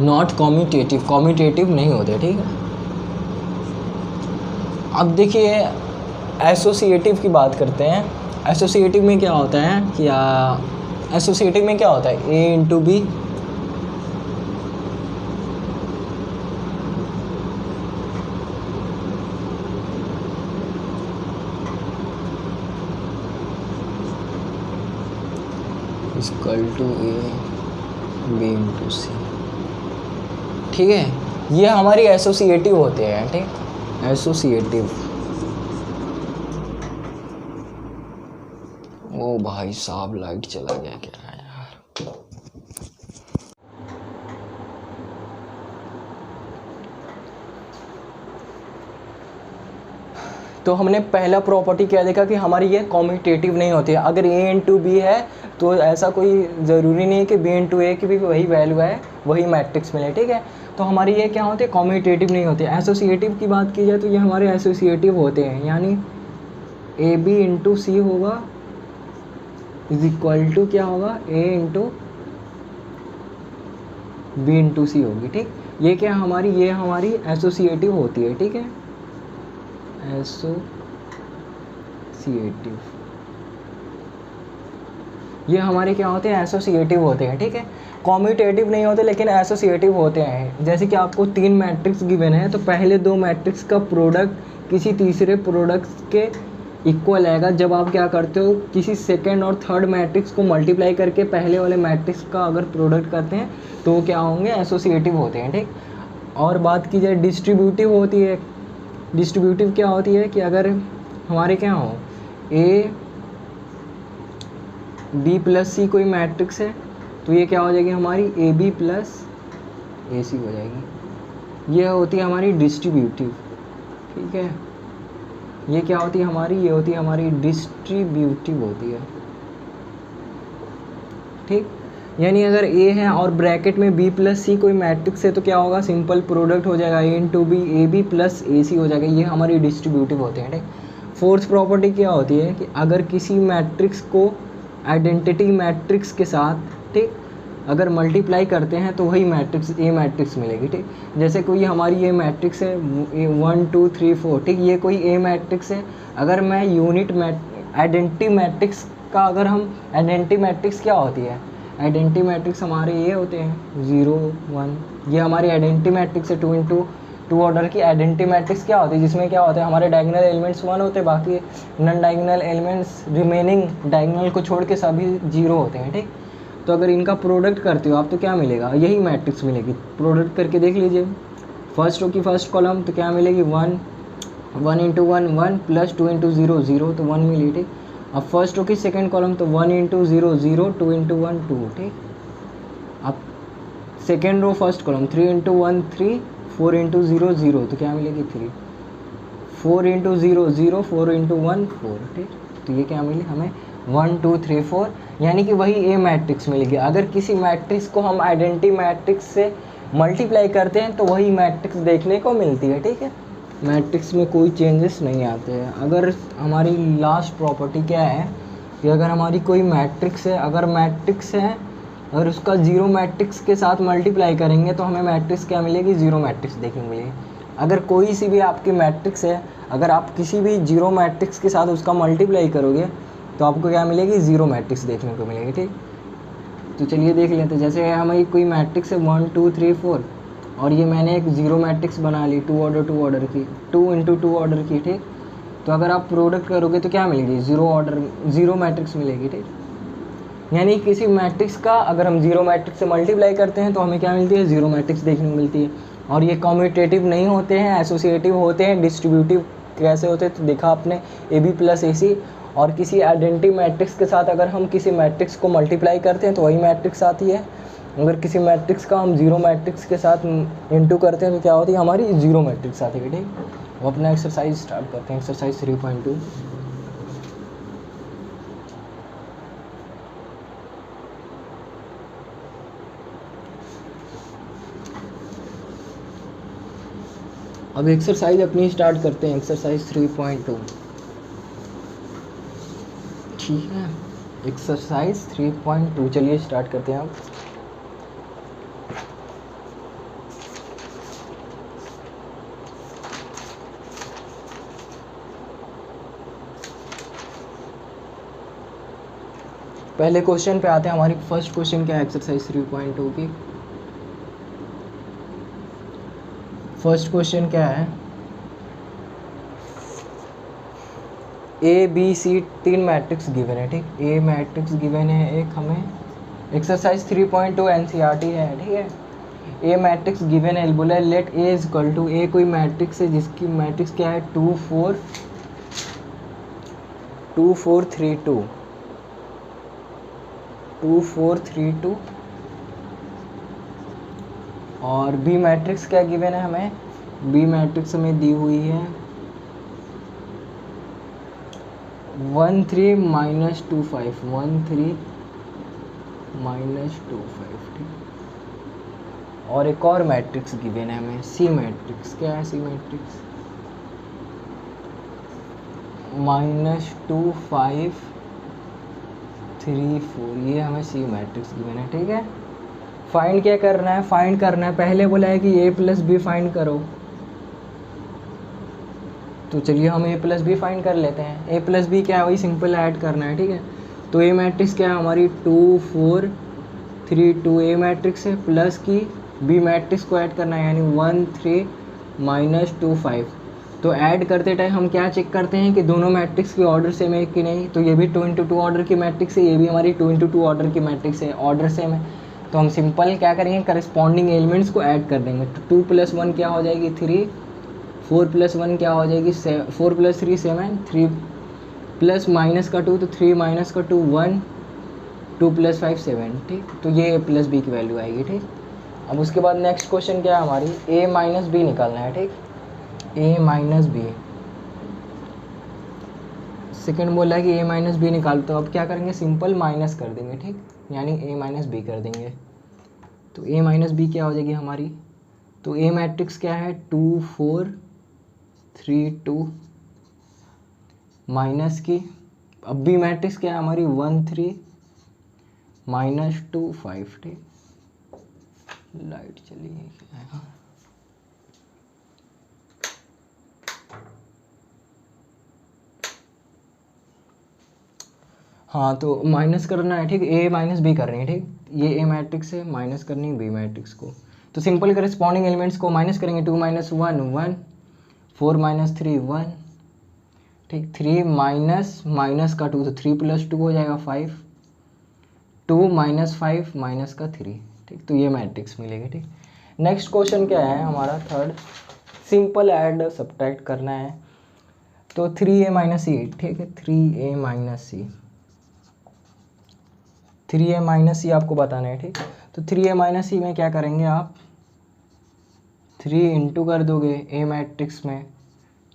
Speaker 1: नॉट कॉम्यूटेटिव, कॉम्यूटेटिव नहीं होते। ठीक है, अब देखिए एसोसिएटिव की बात करते हैं। एसोसिएटिव में क्या होता है कि एसोसिएटिव में क्या होता है, A into B equal to A B into C. ठीक है, ये हमारी एसोसिएटिव होते हैं। ठीक, एसोसिएटिव। ओ भाई साहब लाइट चला गया क्या है यार। तो हमने पहला प्रॉपर्टी क्या देखा कि हमारी ये कॉम्यूटेटिव नहीं होती है। अगर ए इंटू बी है तो ऐसा कोई ज़रूरी नहीं है कि बी इंटू ए की भी वही वैल्यू है, वही मैट्रिक्स मिले। ठीक है, तो हमारी ये क्या होती है, कॉम्यूटेटिव नहीं होती। एसोसिएटिव की बात की जाए तो ये हमारे एसोसिएटिव होते हैं, यानी ए बी इंटू सी होगा इज इक्वल टू क्या होगा, ए इंटू बी इंटू सी होगी। ठीक, ये क्या हमारी, ये हमारी एसोसिएटिव होती है। ठीक है, एसोसिएटिव, ये हमारे क्या होते हैं, एसोसिएटिव होते हैं। ठीक है, कॉम्यूटेटिव नहीं होते लेकिन एसोसिएटिव होते हैं। जैसे कि आपको 3 मैट्रिक्स गिवन है तो पहले 2 मैट्रिक्स का प्रोडक्ट किसी तीसरे प्रोडक्ट के इक्वल आएगा। जब आप क्या करते हो, किसी सेकंड और थर्ड मैट्रिक्स को मल्टीप्लाई करके पहले वाले मैट्रिक्स का अगर प्रोडक्ट करते हैं तो वो क्या होंगे, एसोसिएटिव होते हैं। ठीक, और बात की जाए डिस्ट्रीब्यूटिव होती है। डिस्ट्रीब्यूटिव क्या होती है कि अगर हमारे क्या हो ए बी प्लस सी कोई मैट्रिक्स है तो ये क्या हो जाएगी हमारी ए बी प्लस ए सी हो जाएगी। ये होती है हमारी डिस्ट्रीब्यूटिव। ठीक है, ये क्या होती है हमारी, ये होती है हमारी डिस्ट्रीब्यूटिव होती है। ठीक, यानी अगर ए है और ब्रैकेट में बी प्लस सी कोई मैट्रिक्स है तो क्या होगा, सिंपल प्रोडक्ट हो जाएगा A into B, A B plus A C हो जाएगा। ये हमारी डिस्ट्रीब्यूटिव होते हैं। ठीक, फोर्थ प्रॉपर्टी क्या होती है कि अगर किसी मैट्रिक्स को आइडेंटिटी मैट्रिक्स के साथ, ठीक, अगर मल्टीप्लाई करते हैं तो वही मैट्रिक्स ए मैट्रिक्स मिलेगी, ठीक। जैसे कोई हमारी ये मैट्रिक्स है 1 2 3 4, ठीक, ये कोई ए मैट्रिक्स है। अगर मैं यूनिट आइडेंटिटी मैट्रिक्स का, अगर हम आइडेंटिटी मैट्रिक्स क्या होती है, आइडेंटिटी मैट्रिक्स हमारे ये होते हैं 0 1, ये हमारी आइडेंटिटी मैट्रिक्स है। 2 इंटू 2 ऑर्डर की आइडेंटिटी मैट्रिक्स क्या होती है, जिसमें क्या होता है हमारे डायगोनल एलिमेंट्स 1 होते हैं, बाकी non diagonal elements remaining diagonal को छोड़ के सभी 0 होते हैं, ठीक। तो अगर इनका प्रोडक्ट करते हो आप तो क्या मिलेगा, यही मैट्रिक्स मिलेगी। प्रोडक्ट करके देख लीजिए, फर्स्ट रो की फर्स्ट कॉलम तो क्या मिलेगी 1 1 इंटू 1 1 प्लस 2 इंटू 0 0, तो 1 मिली, ठीक। अब फर्स्ट रो की सेकेंड कॉलम तो 1 इंटू 0 0 2 इंटू 1 2, ठीक। अब second row first column 3 into 1 3 4 into 0 0, तो क्या मिलेगी 3 4 इंटू 0 0 4 इंटू 1 4, ठीक। तो ये क्या मिली हमें 1 2 3 4, यानी कि वही ए मैट्रिक्स मिलेगी। अगर किसी मैट्रिक्स को हम आइडेंटिटी मैट्रिक्स से मल्टीप्लाई करते हैं तो वही मैट्रिक्स देखने को मिलती है, ठीक है। मैट्रिक्स में कोई चेंजेस नहीं आते हैं। अगर हमारी लास्ट प्रॉपर्टी क्या है कि अगर हमारी कोई मैट्रिक्स है, अगर मैट्रिक्स है, अगर उसका जीरो मैट्रिक्स के साथ मल्टीप्लाई करेंगे तो हमें मैट्रिक्स क्या मिलेगी, जीरो मैट्रिक्स देखने को मिलेगी। अगर कोई सी भी आपकी मैट्रिक्स है, अगर आप किसी भी जीरो मैट्रिक्स के साथ उसका मल्टीप्लाई करोगे तो आपको क्या मिलेगी, जीरो मैट्रिक्स देखने को मिलेगी, ठीक। तो चलिए देख लेते हैं। जैसे हमारी कोई मैट्रिक्स है 1 2 3 4 और ये मैंने एक जीरो मैट्रिक्स बना ली 2 ऑर्डर की 2 इंटू 2 ऑर्डर की, ठीक। तो अगर आप प्रोडक्ट करोगे तो क्या मिलेगी, जीरो मैट्रिक्स मिलेगी, ठीक। यानी किसी मैट्रिक्स का अगर हम जीरो मैट्रिक्स से मल्टीप्लाई करते हैं तो हमें क्या मिलती है, जीरो मैट्रिक्स देखने को मिलती है। और ये कम्यूटेटिव नहीं होते हैं, एसोसिएटिव होते हैं। डिस्ट्रीब्यूटिव कैसे होते हैं तो देखा आपने, ए बी प्लस ए सी। और किसी आइडेंटिटी मैट्रिक्स के साथ अगर हम किसी मैट्रिक्स को मल्टीप्लाई करते हैं तो वही मैट्रिक्स आती है। अगर किसी मैट्रिक्स का हम जीरो मैट्रिक्स के साथ इंटू करते हैं तो क्या होती है, हमारी जीरो मैट्रिक्स आती है, ठीक। वो अपना एक्सरसाइज स्टार्ट करते हैं, एक्सरसाइज 3.2। अब एक्सरसाइज अपनी स्टार्ट करते हैं, एक्सरसाइज 3.2, ठीक है। एक्सरसाइज 3.2 चलिए स्टार्ट करते हैं। अब पहले क्वेश्चन पे आते हैं। हमारी फर्स्ट क्वेश्चन क्या है एक्सरसाइज 3.2 की, फर्स्ट क्वेश्चन क्या है, A B C 3 matrix given है, ठीक। ए मैट्रिक्स गिवन है एक, हमें एक्सरसाइज 3.2 एनसीईआरटी है, ठीक है। ए मैट्रिक्स गिवन है, बोला let A is equal to, A कोई मैट्रिक्स है जिसकी मैट्रिक्स क्या है 2 4 2 4 3 2 2 4 3 2। और बी मैट्रिक्स क्या गिवन है हमें, बी मैट्रिक्स हमें दी हुई है 1 3 माइनस 2 5 1 3 माइनस 2 5, ठीक। और एक और मैट्रिक्स गिवन है हमें सी मैट्रिक्स, क्या है सी मैट्रिक्स माइनस 2 5 3 4, ये हमें सी मैट्रिक्स गिवन है, ठीक है। फाइंड क्या करना है, फाइंड करना है, पहले बोला है कि ए प्लस बी फाइंड करो, तो चलिए हम ए प्लस बी फाइंड कर लेते हैं। ए प्लस बी क्या है, वही सिंपल ऐड करना है, ठीक है। तो ए मैट्रिक्स क्या है हमारी 2 4 3 2 ए मैट्रिक्स है, प्लस की बी मैट्रिक्स को ऐड करना है, यानी 1 3 माइनस 2 5। तो ऐड करते टाइम हम क्या चेक करते हैं कि दोनों मैट्रिक्स की ऑर्डर सेम है कि नहीं। तो ये भी 2 इंटू 2 ऑर्डर की मैट्रिक्स है, ये भी हमारी 2 इंटू 2 ऑर्डर की मैट्रिक्स है, ऑर्डर सेम है। तो हम सिंपल क्या करेंगे, करस्पॉन्डिंग एलिमेंट्स को ऐड कर देंगे। तो 2 + 1 क्या हो जाएगी 3, 4 + 1 क्या हो जाएगी 4 + 3 7, 3 प्लस माइनस का 2 तो 3 माइनस का 2 1, 2 + 5 7, ठीक। तो ये ए प्लस बी की वैल्यू आएगी, ठीक। अब उसके बाद नेक्स्ट क्वेश्चन क्या है हमारी, ए माइनस बी निकालना है, ठीक। ए माइनस बी, सेकेंड बोला है कि ए माइनस बी निकाल, तो अब क्या करेंगे, सिंपल माइनस कर देंगे, ठीक, यानी ए माइनस बी कर देंगे। तो ए माइनस बी क्या हो जाएगी हमारी, तो ए मैट्रिक्स क्या है 2 4 3 2 माइनस की, अब बी मैट्रिक्स क्या है हमारी 1 3 माइनस 2 5, ठीक। लाइट चली गई क्या है? हाँ तो माइनस करना है, ठीक, ए माइनस बी कर रही है, ठीक, ये ए मैट्रिक्स है, माइनस करनी है बी मैट्रिक्स को। तो सिंपल करेस्पॉन्डिंग एलिमेंट्स को माइनस करेंगे, 2 माइनस 1 1, 4 माइनस 3 1, ठीक, 3 माइनस माइनस का 2 तो 3 प्लस 2 हो जाएगा 5, 2 माइनस 5 माइनस का 3, ठीक, तो ये मैट्रिक्स मिलेगी, ठीक। नेक्स्ट क्वेश्चन क्या है हमारा थर्ड, सिंपल ऐड सब्ट्रैक्ट करना है। तो 3a माइनस सी, ठीक है, 3a माइनस सी, 3a माइनस सी आपको बताना है, ठीक। तो 3a माइनस सी में क्या करेंगे आप, 3 इंटू कर दोगे ए मैट्रिक्स में,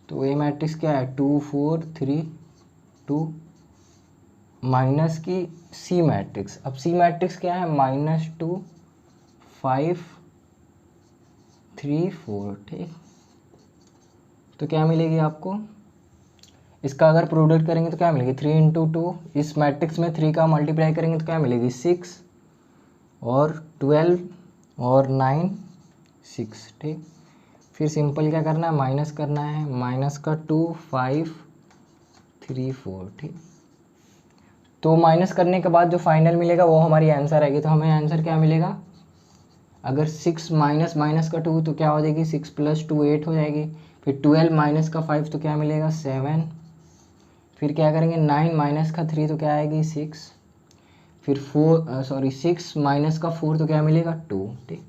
Speaker 1: तो ए मैट्रिक्स क्या है 2 4 3 2, माइनस की सी मैट्रिक्स, अब सी मैट्रिक्स क्या है -2 5 3 4, ठीक। तो क्या मिलेगी आपको, इसका अगर प्रोडक्ट करेंगे तो क्या मिलेगी 3 इंटू 2, इस मैट्रिक्स में 3 का मल्टीप्लाई करेंगे तो क्या मिलेगी 6 और 12 और 9 6, ठीक। फिर सिंपल क्या करना है, माइनस करना है, माइनस का 2 5 3 4, ठीक। तो माइनस करने के बाद जो फाइनल मिलेगा वो हमारी आंसर आएगी। तो हमें आंसर क्या मिलेगा, अगर 6 माइनस माइनस का 2 तो क्या हो जाएगी 6 प्लस 2 8 हो जाएगी, फिर 12 माइनस का 5 तो क्या मिलेगा 7, फिर क्या करेंगे 9 माइनस का 3 तो क्या आएगी 6, फिर 6 माइनस का 4 तो क्या मिलेगा 2, ठीक।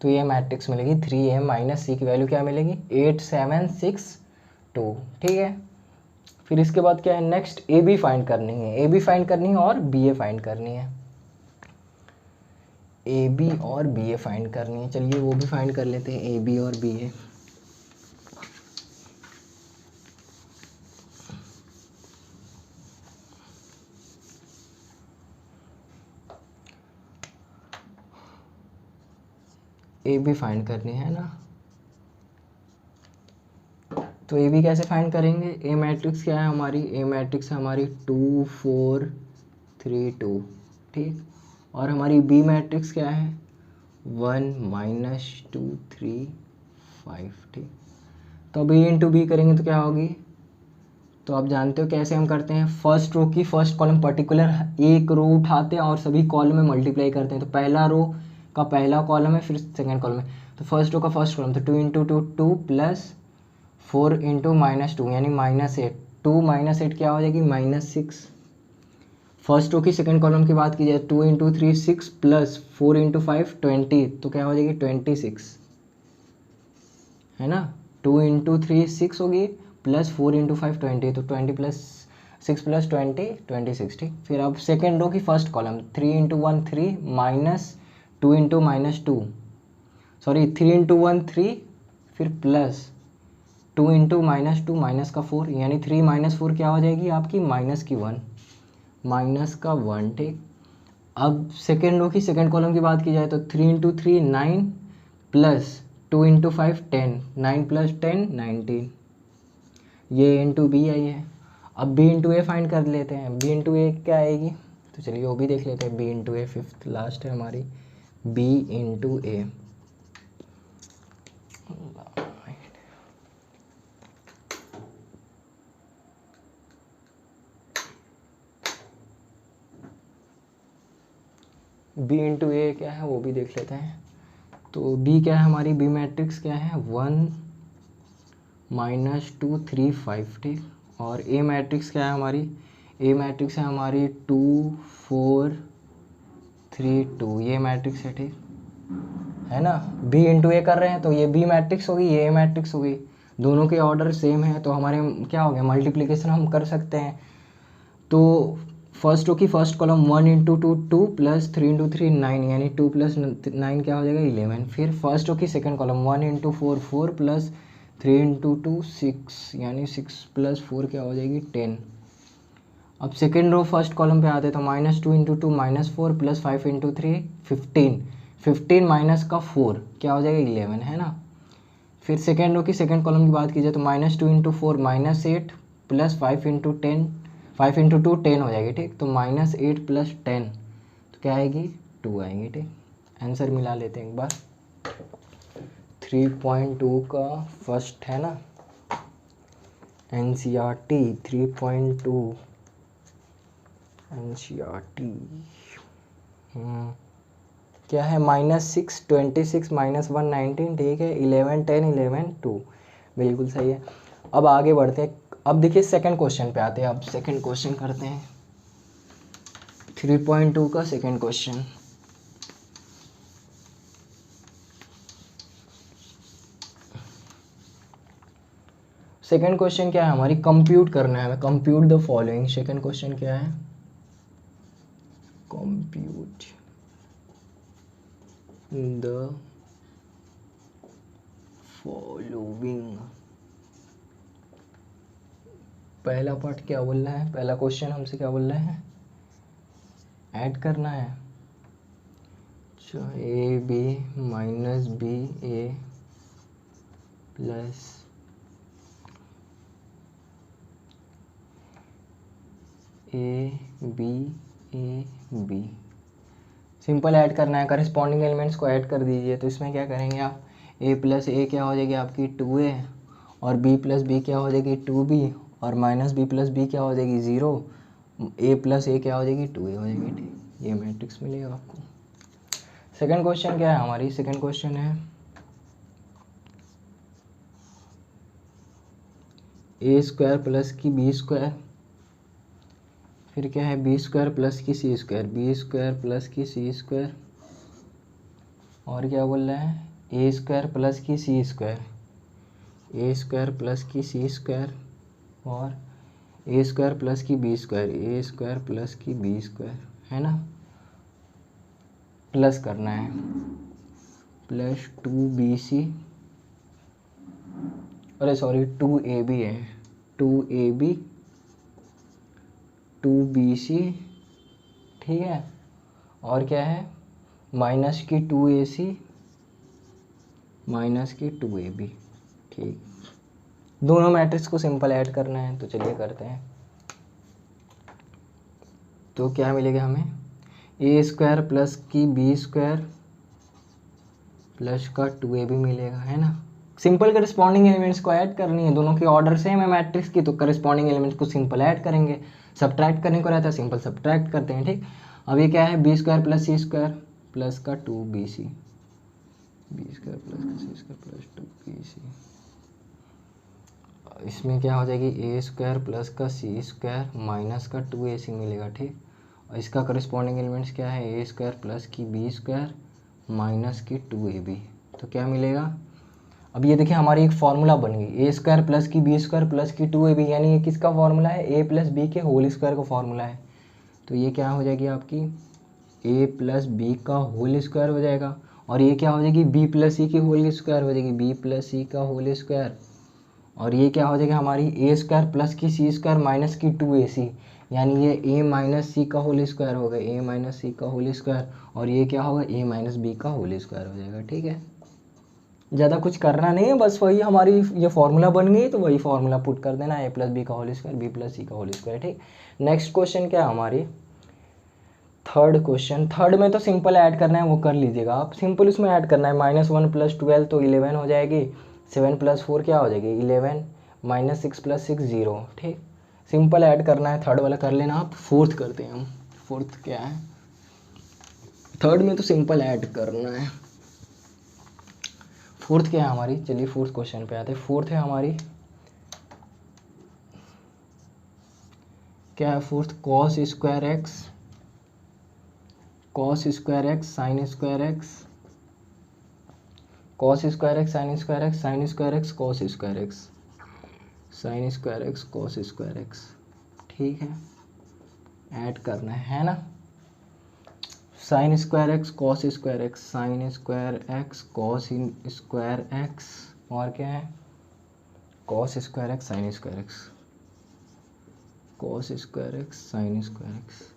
Speaker 1: तो ये मैट्रिक्स मिलेगी 3a माइनस सी की वैल्यू क्या मिलेगी 8 7 6 2, ठीक है। फिर इसके बाद क्या है नेक्स्ट, ए बी फाइंड करनी है, ए बी फाइंड करनी है और बी ए फाइंड करनी है, ए बी और बी ए फाइंड करनी है। चलिए वो भी फाइंड कर लेते हैं, ए बी और B A. A B find करनी है ना, तो ए बी कैसे फाइंड करेंगे, ए मैट्रिक्स क्या है हमारी, ए मैट्रिक्स है हमारी 2 4 3 2, ठीक। और हमारी बी मैट्रिक्स क्या है 1 -2 3 5, ठीक। तो अब ए इंटू बी करेंगे तो क्या होगी, तो आप जानते हो कैसे हम करते हैं, फर्स्ट रो की फर्स्ट कॉलम पर्टिकुलर एक रो उठाते हैं और सभी कॉलम में मल्टीप्लाई करते हैं। तो पहला रो का पहला कॉलम है, फिर सेकंड कॉलम है, तो फर्स्ट रो का फर्स्ट कॉलम, तो 2 इंटू 2 2 प्लस 4 इंटू -2 यानी -8, 2 -8 क्या हो जाएगी -6। फर्स्ट रो की सेकंड कॉलम की बात की जाए 2 इंटू 3 6 प्लस 4 इंटू 5 20, तो क्या हो जाएगी 26, है ना। 2 इंटू 3 6 होगी प्लस 4 इंटू 5 20, तो 20 प्लस 6 प्लस 20 26, ठीक। फिर अब सेकेंड रो की first column 3 into 1 3 minus 2 into -2, sorry 3 into 1 3 फिर प्लस 2 इंटू -2 माइनस का 4 यानी 3 - 4 क्या हो जाएगी आपकी माइनस की 1, माइनस का 1, ठीक। अब सेकेंड रो की सेकेंड कॉलम की बात की जाए तो 3 इंटू 3 9 प्लस 2 इंटू 5 10, 9 प्लस 10 19, ये इंटू बी आई है। अब बी इंटू ए फाइंड कर लेते हैं, बी इंटू ए क्या आएगी, तो चलिए वो भी देख लेते हैं, B into A fifth last है हमारी, बी इंटू ए, बी इंटू ए क्या है वो भी देख लेते हैं। तो बी क्या है हमारी, बी मैट्रिक्स क्या है 1 -2 3 5, ठीक। और ए मैट्रिक्स क्या है हमारी, ए मैट्रिक्स है हमारी 2 4 3 2, ये मैट्रिक्स है, ठीक है ना। बी इंटू ए कर रहे हैं तो ये बी मैट्रिक्स होगी, ये ए मैट्रिक्स होगी, दोनों के ऑर्डर सेम है, तो हमारे क्या हो गया मल्टीप्लिकेशन हम कर सकते हैं। तो फर्स्ट रो की first column 1 into 2 2 plus 3 into 3 9 यानी 2 प्लस 9 क्या हो जाएगा 11। फिर फर्स्ट रो की second column 1 into 4 4 plus 3 into 2 6 यानी 6 प्लस 4 क्या हो जाएगी 10। अब सेकेंड रो फर्स्ट कॉलम पे आते हैं तो -2 इंटू 2 -4 प्लस 5 इंटू 3 15, 15 माइनस का 4 क्या हो जाएगा 11, है ना। फिर सेकेंड रो की सेकेंड कॉलम की बात की जाए तो -2 इंटू 4 -8 प्लस 5 इंटू 10, 5 इंटू 2 10 हो जाएगी, ठीक। तो -8 प्लस 10 तो क्या आएगी 2 आएंगी, ठीक। आंसर मिला लेते हैं एक बार। 3.2 का फर्स्ट है ना NCERT 3.2 NCERT क्या है -6 26 -1 19 ठीक है 11 10 11 2 बिल्कुल सही है। अब आगे बढ़ते हैं। अब देखिए सेकंड क्वेश्चन पे आते हैं। अब सेकंड क्वेश्चन करते हैं 3.2 का सेकंड क्वेश्चन। सेकंड क्वेश्चन क्या है हमारी, कंप्यूट करना है हमें, compute the following. Second question क्या है, कंप्यूट द फॉलोइंग। पहला पार्ट क्या बोल रहा है, पहला क्वेश्चन हमसे क्या बोल रहा है, ऐड करना है। अच्छा A B minus B A plus A B simple add करना है, करस्पॉन्डिंग एलिमेंट्स को ऐड कर दीजिए। तो इसमें क्या करेंगे आप, a प्लस ए क्या हो जाएगी आपकी 2a और b प्लस बी क्या हो जाएगी 2b और माइनस बी प्लस बी क्या हो जाएगी 0, a प्लस ए क्या हो जाएगी 2a हो जाएगी। ठीक, ये मैट्रिक्स मिलेगा आपको। सेकंड क्वेश्चन क्या है हमारी, सेकंड क्वेश्चन है a स्क्वायर प्लस की बी स्क्वायर, फिर क्या है बी स्क्वायर प्लस की सी स्क्वायर, बी स्क्वायर प्लस की सी स्क्वायर, और क्या बोल रहा है ए स्क्वायर प्लस की सी स्क्वायर, ए स्क्वायर प्लस की सी स्क्वायर और ए स्क्वायर प्लस की बी स्क्वायर, ए स्क्वायर प्लस की बी स्क्वायर, है ना। प्लस करना है, प्लस 2bc, अरे सॉरी 2ab है, 2ab 2bc ठीक है, और क्या है माइनस की 2ac माइनस की 2ab। ठीक, दोनों मैट्रिक्स को सिंपल ऐड करना है, तो चलिए करते हैं। तो क्या मिलेगा हमें, ए स्क्वायर प्लस की बी स्क्वायर प्लस का 2ab मिलेगा, है ना। सिंपल करस्पॉन्डिंग एलिमेंट्स को ऐड करनी है, दोनों की ऑर्डर सेम है मैट्रिक्स की, तो करस्पॉन्डिंग एलिमेंट्स को सिंपल ऐड करेंगे। सब्ट्रैक्ट करने को रहता है सिंपल सब्ट्रैक्ट करते हैं। ठीक, अब ये क्या है बी स्क्वायर प्लस सी स्क्वायर प्लस का 2bc, बी स्क्वायर प्लस का सी स्क्वायर प्लस 2bc, इसमें क्या हो जाएगी ए स्क्वायर प्लस का सी स्क्वायर माइनस का 2ac मिलेगा। ठीक, और इसका करस्पॉन्डिंग एलिमेंट्स क्या है ए स्क्वायर प्लस की बी स्क्वायर माइनस की 2ab, तो क्या मिलेगा। अब ये देखिए हमारी एक फार्मूला बन गई, ए स्क्वायर प्लस की बी स्क्वायर प्लस की 2ab, यानी ये किसका फार्मूला है, ए प्लस बी के होल स्क्वायर का फार्मूला है। तो ये क्या हो जाएगी आपकी ए प्लस बी का होल स्क्वायर हो जाएगा, और ये क्या हो जाएगी बी प्लस सी की होल स्क्वायर हो जाएगी, बी प्लस सी का होल स्क्वायर, और ये क्या हो जाएगी हमारी ए स्क्वायर प्लस की सी स्क्वायर माइनस की 2ac, यानी ये ए माइनस सी का होल स्क्वायर होगा, ए माइनस सी का होल स्क्वायर, और ये क्या होगा ए माइनस बी का होल स्क्वायर हो जाएगा। ठीक है, ज़्यादा कुछ करना नहीं है, बस वही हमारी ये फार्मूला बन गई, तो वही फार्मूला पुट कर देना, ए प्लस बी का होल स्क्वायर बी प्लस सी का होल स्क्वायर। ठीक, नेक्स्ट क्वेश्चन क्या है हमारी, थर्ड क्वेश्चन। थर्ड में तो सिंपल ऐड करना है, वो कर लीजिएगा आप, सिंपल उसमें ऐड करना है, -1 + 12 तो 11 हो जाएगी, 7 + 4 क्या हो जाएगी 11, -6 + 6 0। ठीक, सिंपल ऐड करना है, थर्ड वाला कर लेना आप। फोर्थ करते हैं हम, फोर्थ क्या है, थर्ड में तो सिंपल ऐड करना है। फोर्थ क्या है हमारी, चलिए फोर्थ क्वेश्चन पे आते हैं। फोर्थ है हमारी क्या है, fourth cos square x sign square x, cos square x sign square x, sign square x cos square x, sign square x cos square x. ठीक है, ऐड करना है ना, sign square x cos square x, sign square x cos square x, और क्या है cos square x sign square x, cos square x sign square x.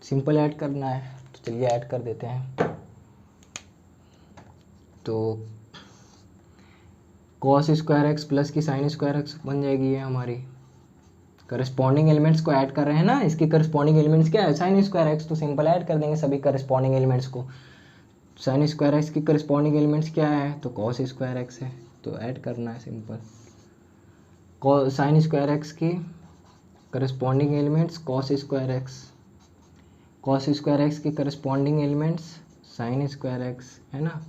Speaker 1: Simple add करना है, तो चलिए ऐड कर देते हैं। तो cos स्क्वायर एक्स प्लस की साइन स्क्वायर एक्स बन जाएगी ये हमारी। करस्पॉन्डिंग एलिमेंट्स को ऐड कर रहे हैं ना, इसके करस्पॉन्डिंग एलिमेंट्स क्या है साइन स्क्वायर एक्स, तो सिंपल ऐड कर देंगे सभी करस्पॉन्डिंग एलिमेंट्स को। साइन स्क्वायर एक्स की करस्पॉन्डिंग एलिमेंट्स क्या है, तो कॉस स्क्वायर एक्स है, तो ऐड करना है सिंपल। साइन स्क्वायर एक्स की corresponding elements cos square X, cos square X की corresponding elements sine square X, है ना।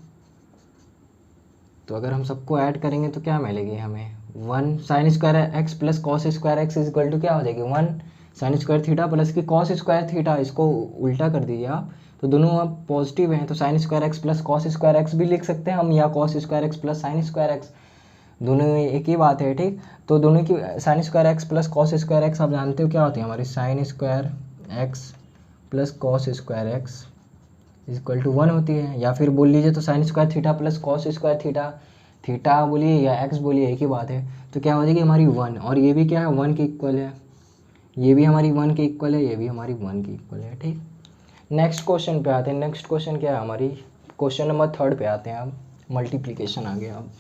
Speaker 1: तो अगर हम सबको ऐड करेंगे तो क्या मिलेगी हमें, 1 sine square x plus cos square x is equal to क्या हो जाएगी, 1 साइन स्क्वायर थीटा प्लस की कॉस स्क्वायर थीटा, इसको उल्टा कर दीजिए आप, तो दोनों अब पॉजिटिव हैं, तो sine square x plus cos square x भी लिख सकते हैं हम, या cos square x plus sign square x, दोनों में एक ही बात है, ठीक। तो दोनों की sine square x plus cos square x आप जानते हो क्या होती है हमारी, sine square x plus cos square x is equal to 1 होती है, या फिर बोल लीजिए तो sine square theta plus cos square theta, theta बोलिए या एक्स बोलिए एक ही बात है, तो क्या हो जाएगी हमारी 1, और ये भी क्या है 1 के इक्वल है, ये भी हमारी 1 के इक्वल है, ये भी हमारी 1 के इक्वल है, ठीक। नेक्स्ट क्वेश्चन पे आते हैं। नेक्स्ट क्वेश्चन क्या है हमारी, क्वेश्चन नंबर 3 पे आते हैं। अब मल्टीप्लिकेशन आ गया। अब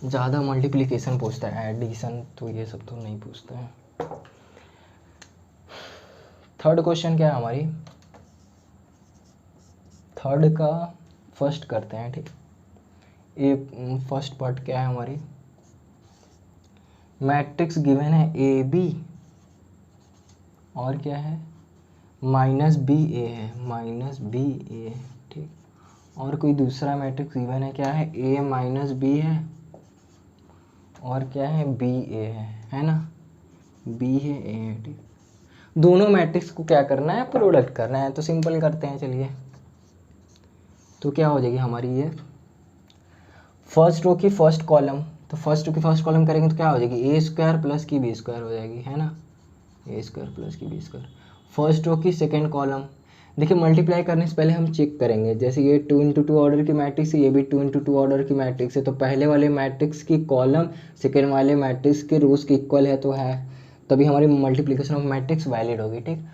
Speaker 1: ज़्यादा मल्टीप्लिकेशन पूछता है, एडिशन तो ये सब तो नहीं पूछता है। थर्ड क्वेश्चन क्या है हमारी, थर्ड का फर्स्ट करते हैं, ठीक। ये फर्स्ट पार्ट क्या है हमारी, मैट्रिक्स गिवन है ए बी और क्या है माइनस बी ए है, माइनस बी ए, ठीक। और कोई दूसरा मैट्रिक्स गिवन है, क्या है ए माइनस बी है और क्या है बी ए है ना, बी है ए है, ठीक। दोनों मैट्रिक्स को क्या करना है, प्रोडक्ट करना है, तो सिंपल करते हैं चलिए। तो क्या हो जाएगी हमारी ये फर्स्ट रो की फर्स्ट कॉलम, तो फर्स्ट रो की फर्स्ट कॉलम करेंगे तो क्या हो जाएगी ए स्क्वायर प्लस की बी स्क्वायर हो जाएगी, है ना, ए स्क्वायर प्लस की बी स्क्वायर। फर्स्ट रो की सेकेंड कॉलम, देखिए मल्टीप्लाई करने से पहले हम चेक करेंगे, जैसे ये 2 इंटू 2 ऑर्डर की मैट्रिक्स है, ये भी 2 इंटू 2 ऑर्डर की मैट्रिक्स है, तो पहले वाले मैट्रिक्स की कॉलम सेकेंड वाले मैट्रिक्स के रोज के इक्वल है, तो है, तभी हमारी मल्टीप्लिकेशन ऑफ मैट्रिक्स वैलिड होगी, ठीक।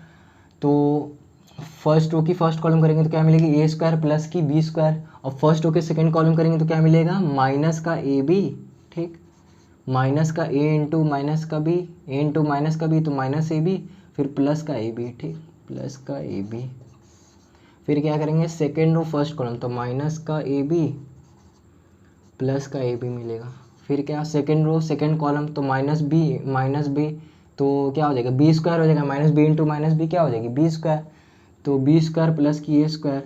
Speaker 1: तो फर्स्ट रो की फर्स्ट कॉलम करेंगे तो क्या मिलेगी ए स्क्वायर प्लस की बी स्क्वायर, और फर्स्ट रो के सेकेंड कॉलम करेंगे तो क्या मिलेगा माइनस का ए बी, ठीक, माइनस का ए इंटू माइनस का बी, ए इंटू माइनस का बी तो माइनस ए बी, फिर प्लस का ए बी, ठीक, प्लस का ए बी। फिर क्या करेंगे सेकेंड रो फर्स्ट कॉलम, तो माइनस का ए बी प्लस का ए बी मिलेगा। फिर क्या सेकेंड रो सेकेंड कॉलम, तो माइनस बी, तो क्या हो जाएगा बी स्क्वायर हो जाएगा, minus B into minus B क्या हो जाएगी बी स्क्वायर, तो बी स्क्वायर प्लस की ए स्क्वायर,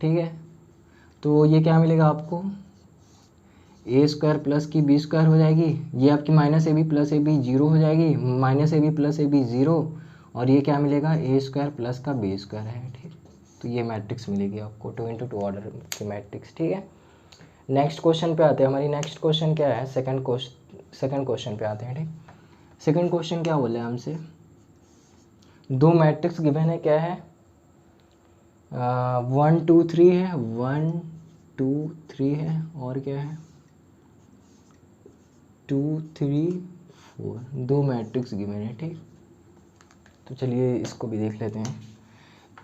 Speaker 1: ठीक है। तो ये क्या मिलेगा आपको ए स्क्वायर प्लस की बी स्क्वायर हो जाएगी, ये आपकी minus A B plus A B zero हो जाएगी, minus A B plus A B zero, और ये क्या मिलेगा ए स्क्वायर प्लस का बी स्क्वायर है, ठीक। तो ये मैट्रिक्स मिलेगी आपको 2 इंटू 2 ऑर्डर की मैट्रिक्स, ठीक है। नेक्स्ट क्वेश्चन पे आते हैं। हमारी नेक्स्ट क्वेश्चन क्या है, सेकंड क्वेश्चन पे आते हैं, ठीक। सेकंड क्वेश्चन क्या बोले हमसे, दो मैट्रिक्स गिवन है, क्या है 1 2 3 है, 1 2 3 है, और क्या है 2 3 4, दो मैट्रिक्स गिवन है, ठीक। तो चलिए इसको भी देख लेते हैं।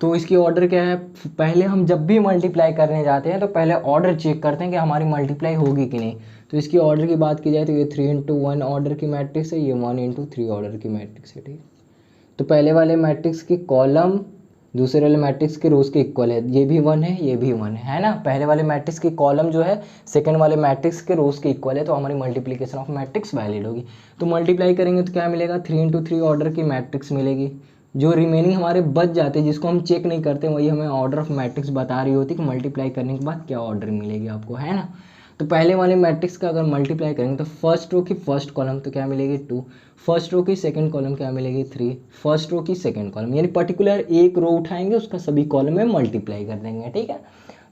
Speaker 1: तो इसकी ऑर्डर क्या है, पहले हम जब भी मल्टीप्लाई करने जाते हैं तो पहले ऑर्डर चेक करते हैं कि हमारी मल्टीप्लाई होगी कि नहीं। तो इसकी ऑर्डर की बात की जाए तो ये 3 इंटू 1 ऑर्डर की मैट्रिक्स है, ये 1 इंटू 3 ऑर्डर की मैट्रिक्स है, ठीक। तो पहले वाले मैट्रिक्स की कॉलम दूसरे वाले मैट्रिक्स के रोज के इक्वल है, ये भी 1 है, ये भी 1 है ना। पहले वाले मैट्रिक्स की कॉलम जो है सेकंड वाले मैट्रिक्स के रोज के इक्वल है, तो हमारी मल्टीप्लिकेशन ऑफ मैट्रिक्स वैलिड होगी। तो मल्टीप्लाई करेंगे तो क्या मिलेगा 3 इंटू 3 ऑर्डर की मैट्रिक्स मिलेगी। जो रिमेनिंग हमारे बच जाते हैं जिसको हम चेक नहीं करते वही हमें ऑर्डर ऑफ मैट्रिक्स बता रही होती कि मल्टीप्लाई करने के बाद क्या ऑर्डर मिलेगी आपको, है ना। तो पहले वाले मैट्रिक्स का अगर मल्टीप्लाई करेंगे तो फर्स्ट रो की फर्स्ट कॉलम तो क्या मिलेगी 2, फर्स्ट रो की सेकंड कॉलम क्या मिलेगी 3, फर्स्ट रो की सेकंड कॉलम, यानी पर्टिकुलर एक रो उठाएंगे उसका सभी कॉलम में मल्टीप्लाई कर देंगे, ठीक है।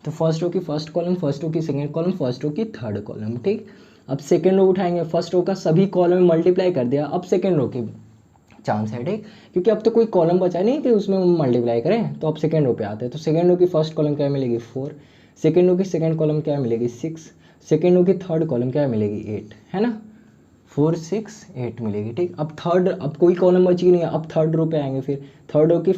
Speaker 1: तो फर्स्ट रो की फर्स्ट कॉलम, फर्स्ट रो की सेकंड कॉलम, फर्स्ट रो की थर्ड कॉलम, ठीक। अब सेकंड रो उठाएंगे, फर्स्ट रो का सभी कॉलम में मल्टीप्लाई कर दिया, अब सेकंड रो की चांस है, ठीक, क्योंकि अब तो कोई कॉलम बचा नहीं कि उसमें मल्टीप्लाई करें। तो अब सेकंड रो पे आते हैं, तो सेकंड रो की फर्स्ट कॉलम क्या मिलेगी 4, सेकंड रो की सेकंड कॉलम क्या मिलेगी 6, सेकंड रो की थर्ड कॉलम क्या मिलेगी 8, है ना, 4 6 8 मिलेगी, ठीक। अब कोई कॉलम बची नहीं है, अब थर्ड रो पे आएंगे। फिर थर्ड रो की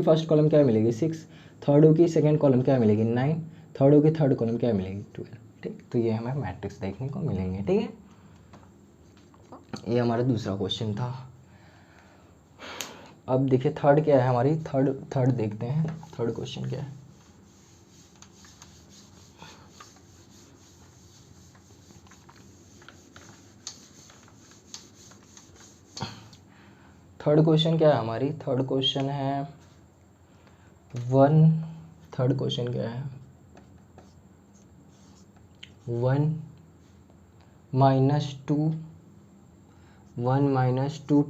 Speaker 1: फर्स्ट कॉलम क्या मिलेगी 6, थर्ड रो की सेकंड कॉलम क्या मिलेगी 9, थर्ड रो की थर्ड कॉलम क्या मिलेगी 12, ठीक। तो ये हमें मैट्रिक्स देखने को मिलेंगे, ठीक है। ये हमारा दूसरा क्वेश्चन था। अब देखिए थर्ड क्या है हमारी, थर्ड देखते हैं थर्ड क्वेश्चन क्या है। थर्ड क्वेश्चन क्या है हमारी, थर्ड क्वेश्चन है थर्ड क्वेश्चन क्या है 1 -2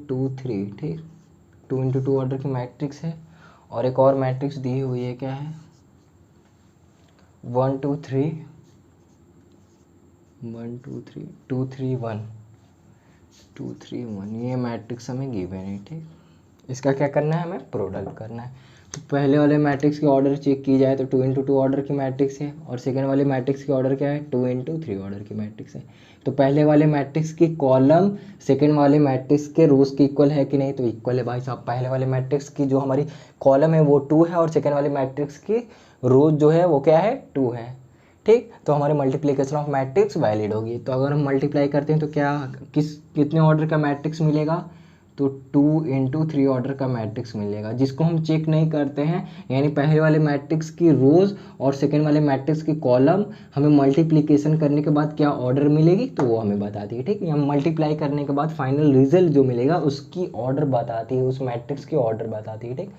Speaker 1: 2 3, ठीक। 2 × 2 ऑर्डर की मैट्रिक्स है और एक और मैट्रिक्स दी हुई है, क्या है 1 2 3 1 2 3 2 3 1 2 3 1, ये मैट्रिक्स हमें गिवन है, ठीक। इसका क्या करना है, हमें प्रोडक्ट करना है। तो पहले वाले मैट्रिक्स की ऑर्डर चेक की जाए तो 2 × 2 ऑर्डर की मैट्रिक्स है और सेकेंड वाले मैट्रिक्स की ऑर्डर क्या है 2 × 3 ऑर्डर की मैट्रिक्स है। तो पहले वाले मैट्रिक्स की कॉलम सेकेंड वाले मैट्रिक्स के रोज के इक्वल है कि नहीं, तो इक्वल है भाई साहब। पहले वाले मैट्रिक्स की जो हमारी कॉलम है वो 2 है और सेकेंड वाले मैट्रिक्स की रोज जो है वो क्या है 2 है, ठीक। तो हमारी मल्टीप्लिकेशन ऑफ मैट्रिक्स वैलिड होगी। तो अगर हम मल्टीप्लाई करते हैं तो क्या कितने ऑर्डर का मैट्रिक्स मिलेगा, तो 2 × 3 ऑर्डर का मैट्रिक्स मिलेगा, जिसको हम चेक नहीं करते हैं। यानी पहले वाले मैट्रिक्स की रोज और सेकेंड वाले मैट्रिक्स की कॉलम हमें मल्टीप्लिकेशन करने के बाद क्या ऑर्डर मिलेगी तो वो हमें बताती है, ठीक। हम मल्टीप्लाई करने के बाद फाइनल रिजल्ट जो मिलेगा उसकी ऑर्डर बताती है, उस मैट्रिक्स की ऑर्डर बताती है, ठीक।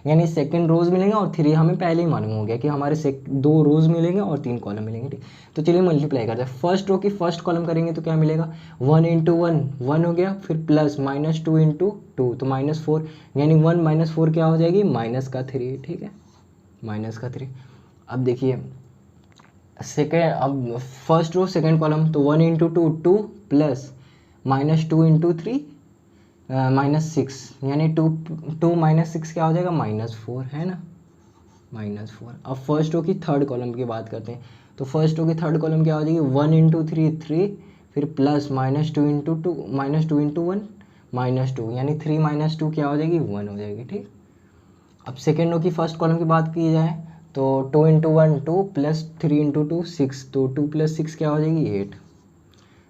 Speaker 1: यानी सेकंड रोज मिलेंगे और 3 हमें पहले ही मालूम हो गया कि हमारे 2 रोज मिलेंगे और 3 कॉलम मिलेंगे, ठीक। तो चलिए मल्टीप्लाई करते हैं। फर्स्ट रो की फर्स्ट कॉलम करेंगे तो क्या मिलेगा 1 × 1 1 हो गया, फिर प्लस -2 × 2 तो -4, यानी 1 - 4 क्या हो जाएगी -3, ठीक है -3। अब देखिए सेकेंड, अब फर्स्ट रो सेकेंड कॉलम तो 1 × 2 2 प्लस -2 × 3 -6, यानी 2 -6 क्या हो जाएगा -4, है ना -4। अब फर्स्ट रो की थर्ड कॉलम की बात करते हैं तो फर्स्ट रो की थर्ड कॉलम क्या हो जाएगी 1 × 3 3, फिर प्लस -2 × 2 -2 × 1 -2, यानी 3 - 2 क्या हो जाएगी 1 हो जाएगी, ठीक। अब सेकेंड रो की फर्स्ट कॉलम की बात की जाए तो 2 × 1 2 प्लस 3 × 2 6, तो 2 + 6 क्या हो जाएगी 8।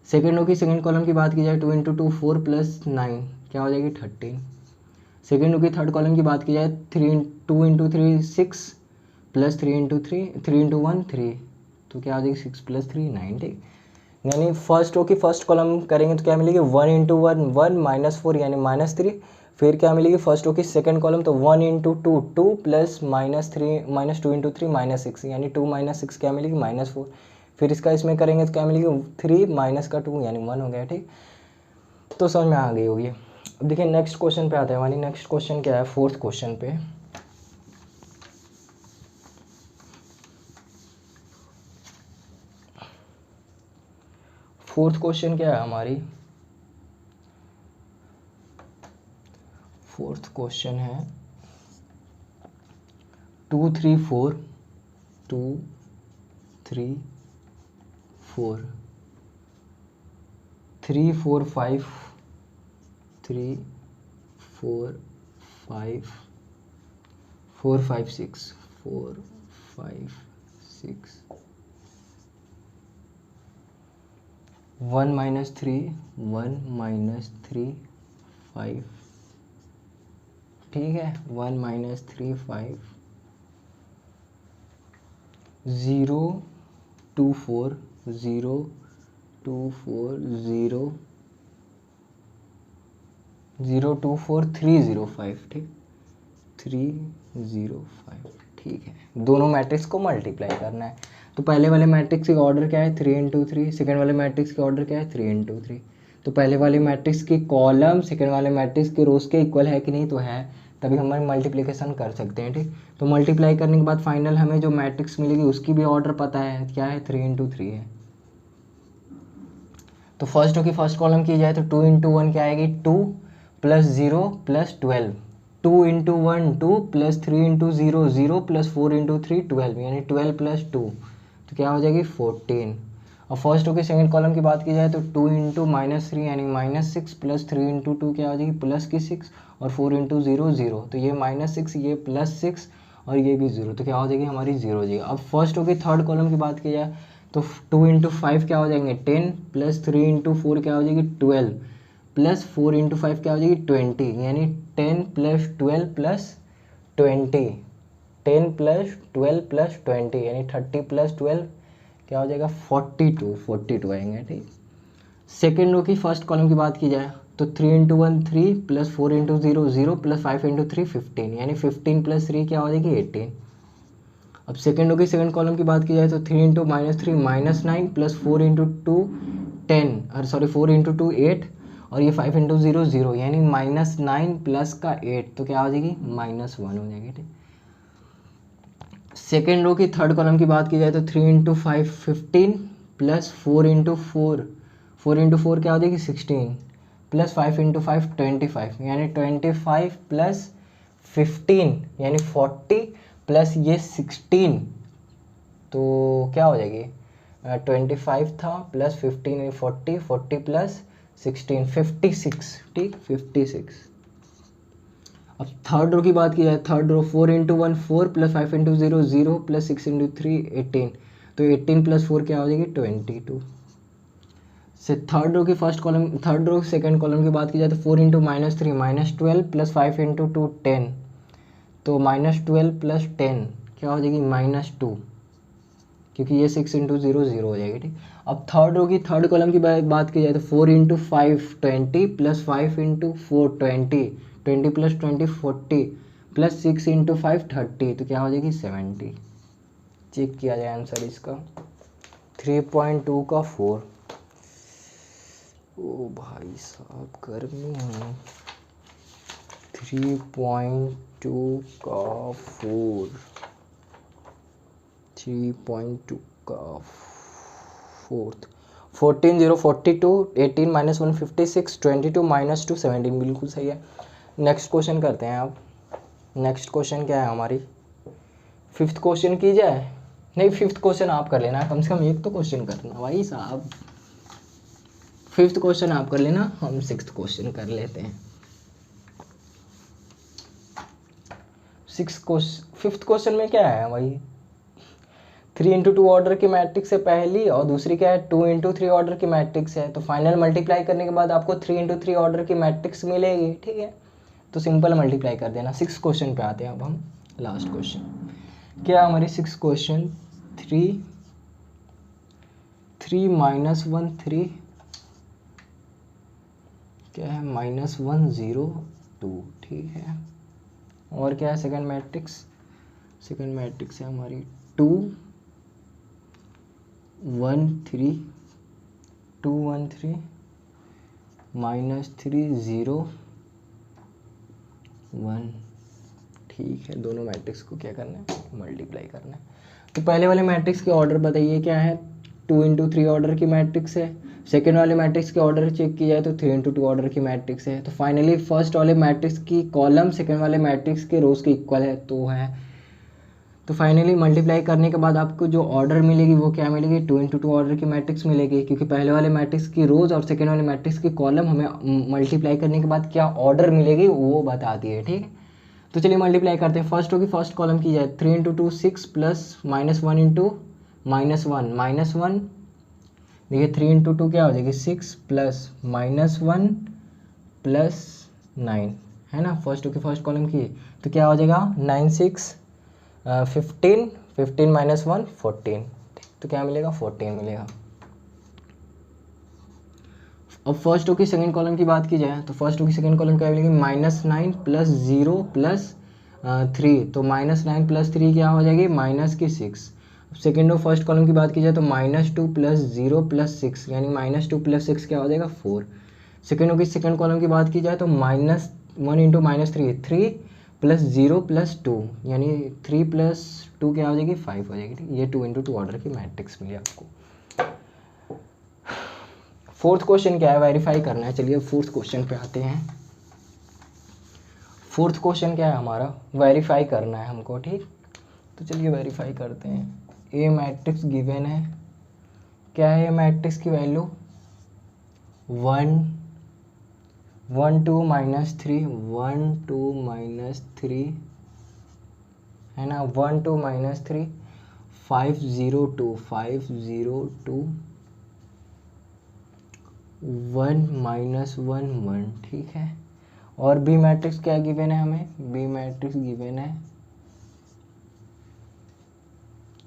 Speaker 1: सेकेंड रो की सेकेंड कॉलम की बात की जाए 2 × 2 4 प्लस 9 क्या हो जाएगी 13। सेकेंड रो की थर्ड कॉलम की बात की जाए 2 × 3 6 प्लस 3 × 1 3, तो क्या हो जाएगी 6 + 3 9, ठीक। यानी फर्स्ट रो की फर्स्ट कॉलम करेंगे तो क्या मिलेगी 1 × 1 1 -4 यानी -3, फिर क्या मिलेगी फर्स्ट रो की सेकंड कॉलम तो 1 × 2 2 प्लस -2 × 3 -6, यानी 2 - 6 क्या मिलेगी -4, फिर इसका इसमें करेंगे तो क्या मिलेगी 3 - 2 यानी 1 हो गया, ठीक। तो समझ में आ गई होगी। अब देखिए नेक्स्ट क्वेश्चन पे आते हैं। हमारी नेक्स्ट क्वेश्चन क्या है, फोर्थ क्वेश्चन पे। फोर्थ क्वेश्चन क्या है हमारी, फोर्थ क्वेश्चन है 2 3 4 2 3 4 3 4 5 3 4 5 4 5 6 4 5 6 1 - 3 1 - 3 5, ठीक है 1 - 3 5 0 2 4 0 2 4 0 0 2 4 3 0 5, ठीक 3 0 5, ठीक है। दोनों मैट्रिक्स को मल्टीप्लाई करना है। तो पहले वाले मैट्रिक्स का ऑर्डर क्या है 3 × 3, सेकेंड वाले मैट्रिक्स का ऑर्डर क्या है 3 × 3। तो पहले वाले मैट्रिक्स की कॉलम सेकेंड वाले मैट्रिक्स के रोज के इक्वल है कि नहीं, तो है, तभी हम मल्टीप्लिकेशन कर सकते हैं, ठीक। तो मल्टीप्लाई करने के बाद फाइनल हमें जो मैट्रिक्स मिलेगी उसकी भी ऑर्डर पता है, क्या है 3 × 3 है। तो फर्स्ट रो की फर्स्ट कॉलम की जाए तो 2 × 1 क्या आएगी 2 प्लस 0 प्लस 12, 2 × 1 2 प्लस 3 × 0 0 प्लस 4 × 3 12, यानी 12 + 2 तो क्या हो जाएगी 14। और फर्स्ट रो की सेकंड कॉलम की बात की जाए तो 2 × -3 यानी -6 प्लस 3 × 2 क्या हो जाएगी +6 और 4 × 0 0, तो ये -6 ये +6 और ये भी 0, तो क्या हो जाएगी हमारी 0 हो जाएगी। अब फर्स्ट रो की थर्ड कॉलम की बात की जाए तो 2 × 5 क्या हो जाएंगे 10 प्लस 3 × 4 क्या हो जाएगी 12 प्लस 4 इंटू 5 क्या हो जाएगी 20, यानी 10 प्लस 12 प्लस 20, 10 प्लस 12 प्लस 20 यानी 30 प्लस 12 क्या हो जाएगा 42 आएंगे। ठीक, सेकेंड रो की फर्स्ट कॉलम की बात की जाए तो 3 into 1 3 plus 4 into 0 0 plus 5 into 3 15, यानी 15 प्लस 3 क्या हो जाएगी 18। अब सेकेंड रो की सेकेंड कॉलम की बात की जाए तो 3 इंटू -3 -9 प्लस 4 इंटू 2 10 और सॉरी 4 इंटू 2 8 और ये 5 इंटू 0 0, यानी -9 प्लस का 8 तो क्या हो जाएगी -1 हो जाएगी। ठीक, सेकेंड रो की थर्ड कॉलम की बात की जाए तो 3 इंटू 5 15 प्लस 4 इंटू 4 क्या हो जाएगी 16 प्लस 5 इंटू 5 25, यानी 25 प्लस 15 यानी 40 प्लस ये 16 तो क्या हो जाएगी 25 था प्लस 15 यानी 40, 40 प्लस 16 56। ठीक, 56। अब थर्ड रो की बात की जाए, third row 4 into 1 4 plus 5 into 0 0 plus 6 into 3 18, तो 18 प्लस 4 क्या हो जाएगी 22। से थर्ड रो की first column third row second column की बात की जाए तो 4 इंटू -3 -12 प्लस 5 इंटू 2 10, तो -12 प्लस 10 क्या हो जाएगी -2, क्योंकि ये 6 इंटू 0 0 हो जाएगी। ठीक, अब थर्ड रो की थर्ड कॉलम की बात की जाए तो 4 into 5 20 plus 5 into 4 20 20 plus 20 40 plus 6 into 5 30, तो क्या हो जाएगी 70। चेक किया जाए आंसर इसका 3.2 का 4। ओ भाई साहब गर्मी है। 3.2 का 4, 3.2 का 4th 14 0 42 18 -1 56 22 -2 17, बिल्कुल सही है। नेक्स्ट क्वेश्चन करते हैं आप। नेक्स्ट क्वेश्चन क्या है हमारी, फिफ्थ क्वेश्चन की जाए, नहीं फिफ्थ क्वेश्चन आप कर लेना, कम से कम एक तो क्वेश्चन करना भाई साहब। फिफ्थ क्वेश्चन आप कर लेना, हम सिक्स्थ क्वेश्चन कर लेते हैं। फिफ्थ क्वेश्चन में क्या है भाई, 3 इंटू 2 ऑर्डर की मैट्रिक्स है पहली, और दूसरी क्या है 2 इंटू 3 ऑर्डर की मैट्रिक्स है। तो फाइनल मल्टीप्लाई करने के बाद आपको 3 इंटू 3 ऑर्डर की मैट्रिक्स मिलेगी। ठीक है, तो सिंपल मल्टीप्लाई कर देना। सिक्स क्वेश्चन पे आते हैं अब हम, लास्ट क्वेश्चन क्या हमारी सिक्स क्वेश्चन 3 -1 3 क्या है -1 0 2। ठीक है, और क्या है सेकंड मैट्रिक्स, सेकंड मैट्रिक्स है हमारी 2 1 3 2 1 3 -3 0 1। ठीक है, दोनों मैट्रिक्स को क्या करना है मल्टीप्लाई करना है। तो पहले वाले मैट्रिक्स के ऑर्डर बताइए क्या है, 2 इंटू 3 ऑर्डर की मैट्रिक्स है। सेकेंड वाले मैट्रिक्स के ऑर्डर चेक की जाए तो 3 इंटू 2 ऑर्डर की मैट्रिक्स है। तो फाइनली फर्स्ट वाले मैट्रिक्स की कॉलम सेकेंड वाले मैट्रिक्स के रोज के इक्वल है, तो फाइनली मल्टीप्लाई करने के बाद आपको जो ऑर्डर मिलेगी वो क्या मिलेगी 2 इंटू 2 ऑर्डर की मैट्रिक्स मिलेगी, क्योंकि पहले वाले मैट्रिक्स की रोज और सेकेंड वाले मैट्रिक्स की कॉलम हमें मल्टीप्लाई करने के बाद क्या ऑर्डर मिलेगी वो बताती है। ठीक है, तो चलिए मल्टीप्लाई करते हैं। फर्स्ट होगी फर्स्ट कॉलम की जाए 3 इंटू 2 6 प्लस -1 इंटू -1 देखिए 3 इंटू 2 क्या हो जाएगी 6 प्लस -1 प्लस 9 है ना। फर्स्ट की फर्स्ट कॉलम की तो क्या हो जाएगा 9 6 15 15 -1 14, तो क्या मिलेगा 14 मिलेगा। अब फर्स्ट की सेकंड कॉलम की बात की जाए तो फर्स्ट की सेकंड कॉलम क्या मिलेगी -9 प्लस 0 प्लस 3, तो -9 प्लस 3 क्या हो जाएगी -6। सेकेंड और फर्स्ट कॉलम की बात की जाए तो -2 प्लस 0 प्लस 6, यानी -2 प्लस 6 क्या हो जाएगा 4। सेकेंड की सेकेंड कॉलम की बात की जाए तो -1 इंटू -3 3 प्लस 0 प्लस 2, यानी 3 प्लस 2 क्या हो जाएगी 5 हो जाएगी। ठीक, ये 2 इंटू 2 ऑर्डर की मैट्रिक्स मिली आपको। फोर्थ क्वेश्चन क्या है, वेरीफाई करना है। चलिए फोर्थ क्वेश्चन पे आते हैं। फोर्थ क्वेश्चन क्या है हमारा, वेरीफाई करना है हमको। ठीक, तो चलिए वेरीफाई करते हैं। ए मैट्रिक्स गिवन है, क्या है मैट्रिक्स की वैल्यू 1 1 2 -3 1 2 -3 है ना, 1 2 -3 5 0 2 5 0 2 1 माइनस 1 1, ठीक है। और बी मैट्रिक्स क्या गिवन है हमें, बी मैट्रिक्स गिवन है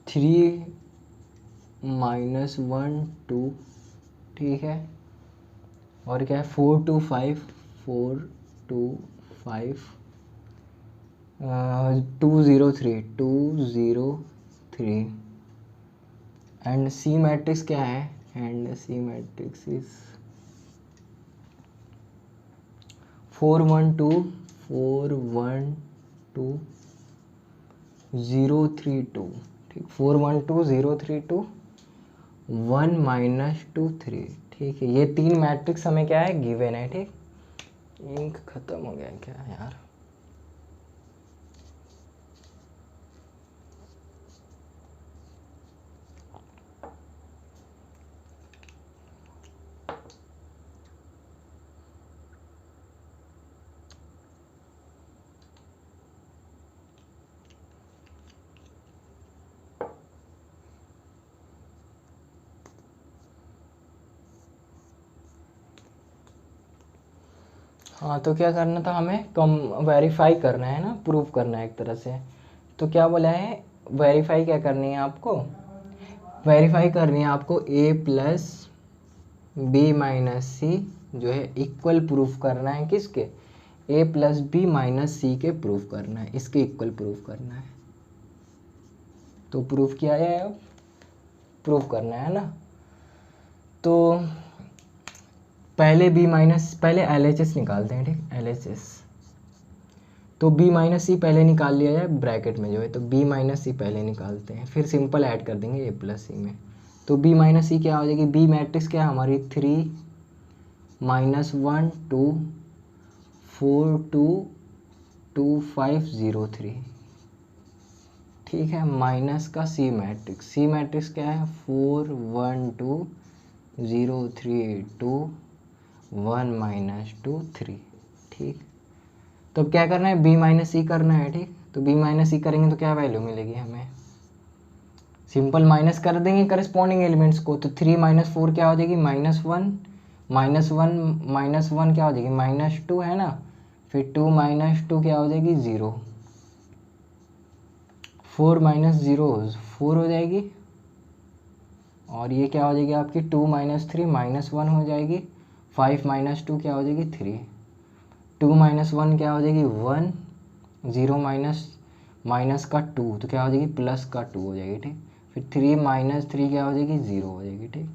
Speaker 1: 3 माइनस 1 2, ठीक है। और क्या है 4 2 5, 4 2 5 2 0 3, 2 0 3। एंड सी मैट्रिक्स क्या है, एंड सी मैट्रिक्स इज 4 1 2 4 1 2 0 3 2, ठीक। 4 1 2 0 3 2 1 माइनस 2 3, ठीक है। ये 3 मैट्रिक्स हमें क्या है गिवन है, ठीक। इंक खत्म हो गया क्या यार। हाँ, तो क्या करना था हमें, कम वेरीफाई करना है ना, प्रूव करना है एक तरह से। तो क्या बोला है, वेरीफाई क्या करनी है आपको, वेरीफाई करनी है आपको ए प्लस बी माइनस सी जो है इक्वल प्रूफ करना है, किसके, ए प्लस बी माइनस सी के प्रूफ करना है, इसके इक्वल प्रूफ करना है। तो प्रूफ किया है, अब प्रूफ करना है ना। तो पहले बी माइनस, पहले एल एच एस निकालते हैं, ठीक, एल एच एस। तो बी माइनस सी पहले निकाल लिया जाए ब्रैकेट में जो है, तो बी माइनस सी पहले निकालते हैं, फिर सिंपल ऐड कर देंगे ए प्लस सी में। तो बी माइनस सी क्या हो जाएगी, बी मैट्रिक्स क्या है हमारी 3 माइनस 1 2 4 2 2 5 0 3, ठीक है। माइनस का सी मैट्रिक्स, सी मैट्रिक्स क्या है 4 1 2 0 3 2 1 माइनस 2 3, ठीक। तो अब क्या करना है, बी माइनस सी करना है, ठीक। तो बी माइनस सी करेंगे तो क्या वैल्यू मिलेगी हमें, सिंपल माइनस कर देंगे करस्पॉन्डिंग एलिमेंट्स को। तो 3 माइनस 4 क्या हो जाएगी -1, -1 क्या हो जाएगी -2 है ना। फिर 2 माइनस 2 क्या हो जाएगी 0, 4 माइनस 0 4 हो जाएगी। और ये क्या हो जाएगी आपकी 2 माइनस 3 -1 हो जाएगी। 5 माइनस 2 क्या हो जाएगी 3, 2 माइनस 1 क्या हो जाएगी 1, 0 माइनस का 2 तो क्या हो जाएगी प्लस का 2 हो जाएगी, ठीक। फिर 3 माइनस 3 क्या हो जाएगी 0 हो जाएगी, ठीक।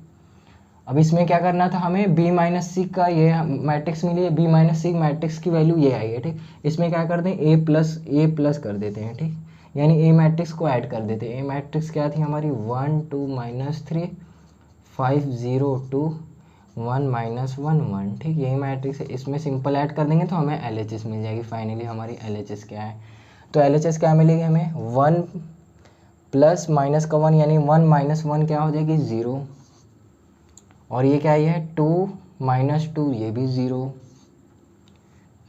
Speaker 1: अब इसमें क्या करना था हमें, बी माइनस सी का ये मैट्रिक्स मिली है, बी माइनस सी मैट्रिक्स की वैल्यू ये आई है, ठीक। इसमें क्या करते हैं ए प्लस कर देते हैं, ठीक। यानी ए मैट्रिक्स को ऐड कर देते हैं। ए मैट्रिक्स क्या थी हमारी 1 2 -3 5 0 2 1 -1 1, ठीक। यही मैट्रिक्स है, इसमें सिंपल ऐड कर देंगे तो हमें एल एच एस मिल जाएगी। फाइनली हमारी एल एच एस क्या है, तो एल एच एस क्या मिलेगी हमें 1 प्लस माइनस का 1 यानी 1 -1 क्या हो जाएगी 0। और ये क्या है 2 माइनस 2 ये भी 0,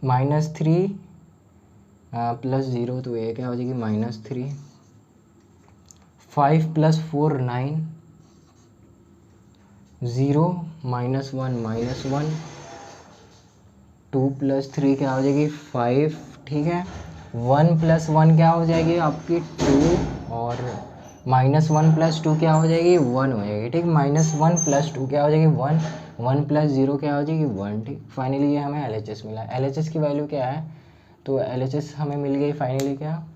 Speaker 1: -3 प्लस 0 तो ये क्या हो जाएगी -3। 5 + 4 9, 0 -1 -1, 2 + 3 क्या हो जाएगी 5, ठीक है। 1 + 1 क्या हो जाएगी आपकी 2, और -1 + 2 क्या हो जाएगी 1 हो जाएगी, ठीक। -1 + 2 क्या हो जाएगी 1, 1 + 0 क्या हो जाएगी 1, ठीक। फाइनली ये हमें एल एच एस मिला। एल एच एस की वैल्यू क्या है, तो एल एच एस हमें मिल गई फाइनली क्या,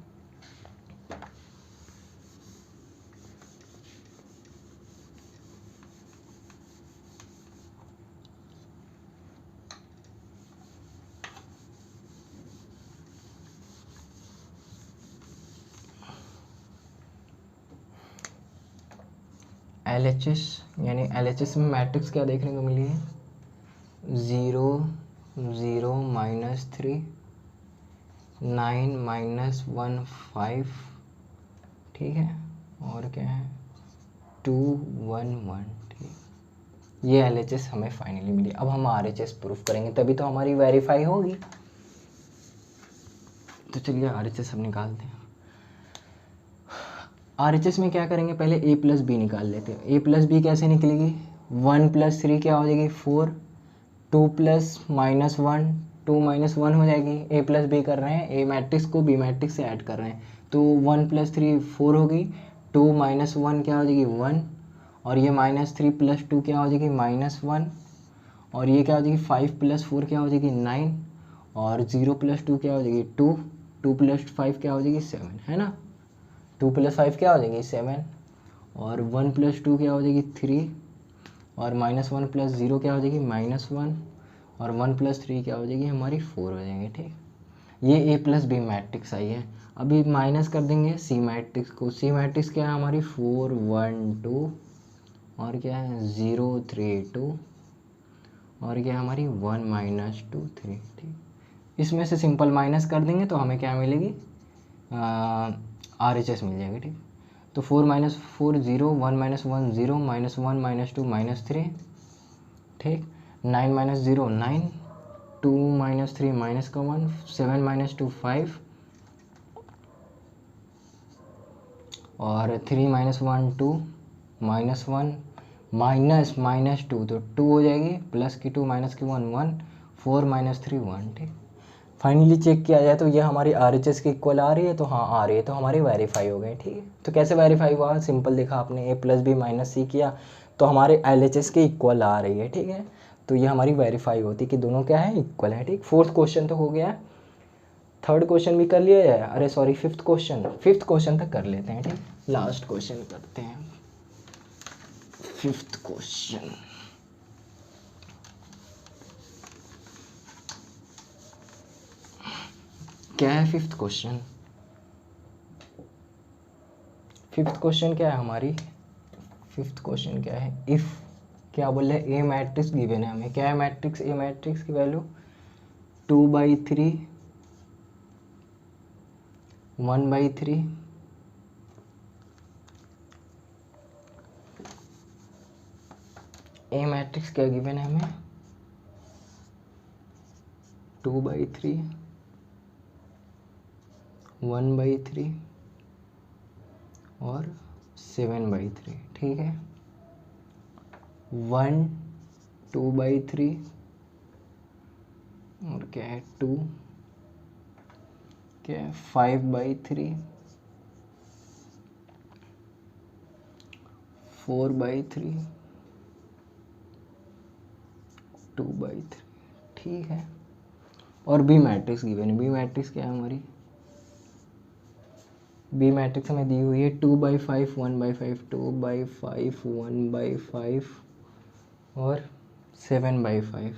Speaker 1: एल एच एस, यानी एल एच एस में मैट्रिक्स क्या देखने को मिली है 0 0 -3 9 -1 5, ठीक है। और क्या है 2 1 1, ठीक। ये एल एच एस हमें फाइनली मिली। अब हम आर एच एस प्रूफ करेंगे तभी तो हमारी वेरीफाई होगी। तो चलिए आर एच एस हम निकालते हैं। आर एच एस में क्या करेंगे, पहले ए प्लस बी निकाल लेते हैं। ए प्लस बी कैसे निकलेगी, 1+3 क्या हो जाएगी 4, 2 प्लस माइनस 1, 2 माइनस 1 हो जाएगी। ए प्लस बी कर रहे हैं, ए मैट्रिक्स को बी मैट्रिक्स से ऐड कर रहे हैं, तो 1+3 4 होगी, 2 माइनस 1 क्या हो जाएगी 1, और ये -3 + 2 क्या हो जाएगी -1, और ये क्या हो जाएगी 5 + 4 क्या हो जाएगी 9, और 0 + 2 क्या हो जाएगी 2, 2 + 5 क्या हो जाएगी 7, है ना। 2 + 5 क्या हो जाएगी 7, और 1 + 2 क्या हो जाएगी 3, और -1 + 0 क्या हो जाएगी -1, और 1 + 3 क्या हो जाएगी हमारी 4 हो जाएंगे। ठीक, ये ए प्लस बी मैट्रिक्स आई है। अभी माइनस कर देंगे सी मैट्रिक्स को। सी मैट्रिक्स क्या है हमारी 4 1 2, और क्या है 0 3 2, और क्या है हमारी 1 - 2 3। ठीक, इसमें से सिंपल माइनस कर देंगे तो हमें क्या मिलेगी RHS मिल जाएगी। ठीक, तो 4 - 4 0, 1 - 1 0, -1 - 2 -3। ठीक, 9 - 0 9, 2 - 3 -1, 7 - 2 5, और 3 - 1 2, -1 -2 तो 2 हो जाएगी, प्लस की 2 माइनस की 1 1, 4 - 3 1। ठीक, फाइनली चेक किया जाए तो ये हमारी RHS की इक्वल आ रही है, तो हाँ आ रही है, तो हमारी वेरीफाई हो गई। ठीक है, तो कैसे वेरीफाई हुआ, सिंपल देखा आपने, ए प्लस बी माइनस सी किया तो हमारे LHS की इक्वल आ रही है। ठीक है, तो ये हमारी वेरीफाई होती है कि दोनों क्या है इक्वल है। ठीक, फोर्थ क्वेश्चन तो हो गया, थर्ड क्वेश्चन भी कर लिया जाए, अरे सॉरी फिफ्थ क्वेश्चन तक कर लेते हैं। ठीक, लास्ट क्वेश्चन करते हैं, फिफ्थ क्वेश्चन। क्या है फिफ्थ क्वेश्चन, फिफ्थ क्वेश्चन क्या है हमारी, फिफ्थ क्वेश्चन क्या है, इफ़ क्या बोल रहे हैं ए मैट्रिक्स गिवन है हमें, क्या है मैट्रिक्स, ए मैट्रिक्स की वैल्यू 2/3 1/3 ए मैट्रिक्स क्या गिवन है हमें 2/3 1/3 और 7/3। ठीक है, 1 2/3 और क्या है 2, क्या है 5/3 4/3 2/3। ठीक है, और बी मैट्रिक्स गिवन है, बी मैट्रिक्स क्या है हमारी, बी मैट्रिक्स हमें दी हुई है 2/5 1/5 2/5 1/5 और 7/5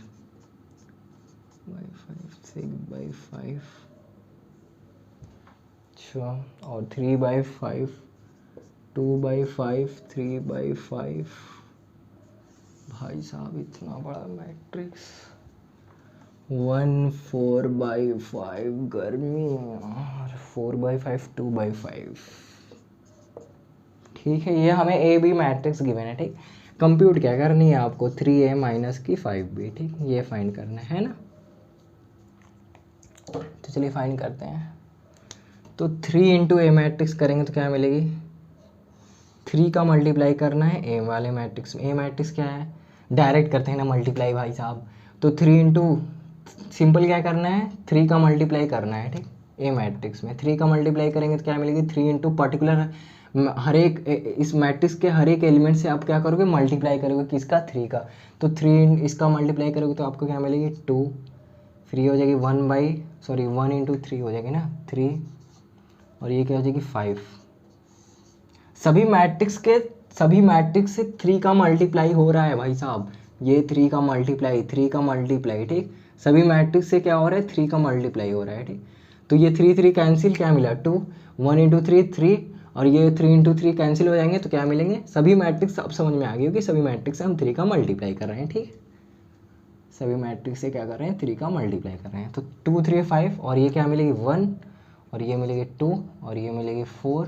Speaker 1: 6/5, अच्छा, और 3/5 2/5 3/5। भाई साहब इतना बड़ा मैट्रिक्स, 1 4/5 गर्मी और 4/5 2/5। ठीक है, ये हमें ए बी मैट्रिक्स गिवन है। ठीक, कंप्यूट क्या करनी है आपको 3a माइनस की 5b। ठीक, ये फाइंड करना है ना, तो चलिए फाइंड करते हैं। तो 3 × ए मैट्रिक्स करेंगे तो क्या मिलेगी, 3 का मल्टीप्लाई करना है ए वाले मैट्रिक्स में। ए मैट्रिक्स क्या है, डायरेक्ट करते हैं ना मल्टीप्लाई भाई साहब, तो 3 × सिंपल क्या करना है 3 का मल्टीप्लाई करना है। ठीक, ए मैट्रिक्स में 3 का मल्टीप्लाई करेंगे तो क्या मिलेगी 3 × पर्टिकुलर हर एक इस मैट्रिक्स के हर एक एलिमेंट से आप क्या करोगे मल्टीप्लाई करोगे, किसका 3 का, तो 3 इसका मल्टीप्लाई करोगे तो आपको क्या मिलेगी 2, फिर ये हो जाएगी 1 × 3 हो जाएगी ना 3, और ये क्या हो जाएगी 5। सभी मैट्रिक्स से 3 का मल्टीप्लाई हो रहा है भाई साहब, ये 3 का मल्टीप्लाई। ठीक, सभी मैट्रिक्स से क्या हो रहा है 3 का मल्टीप्लाई हो रहा है। ठीक, तो ये 3 3 कैंसिल, क्या मिला 2, 1 × 3 3, और ये 3 × 3 कैंसिल हो जाएंगे तो क्या मिलेंगे, सभी मैट्रिक्स अब समझ में आ गई कि सभी मैट्रिक्स से हम 3 का मल्टीप्लाई कर रहे हैं। ठीक, सभी मैट्रिक्स से क्या कर रहे हैं 3 का मल्टीप्लाई कर रहे हैं, तो 2 3 5, और ये क्या मिलेगी 1, और ये मिलेगी 2, और ये मिलेगी 4,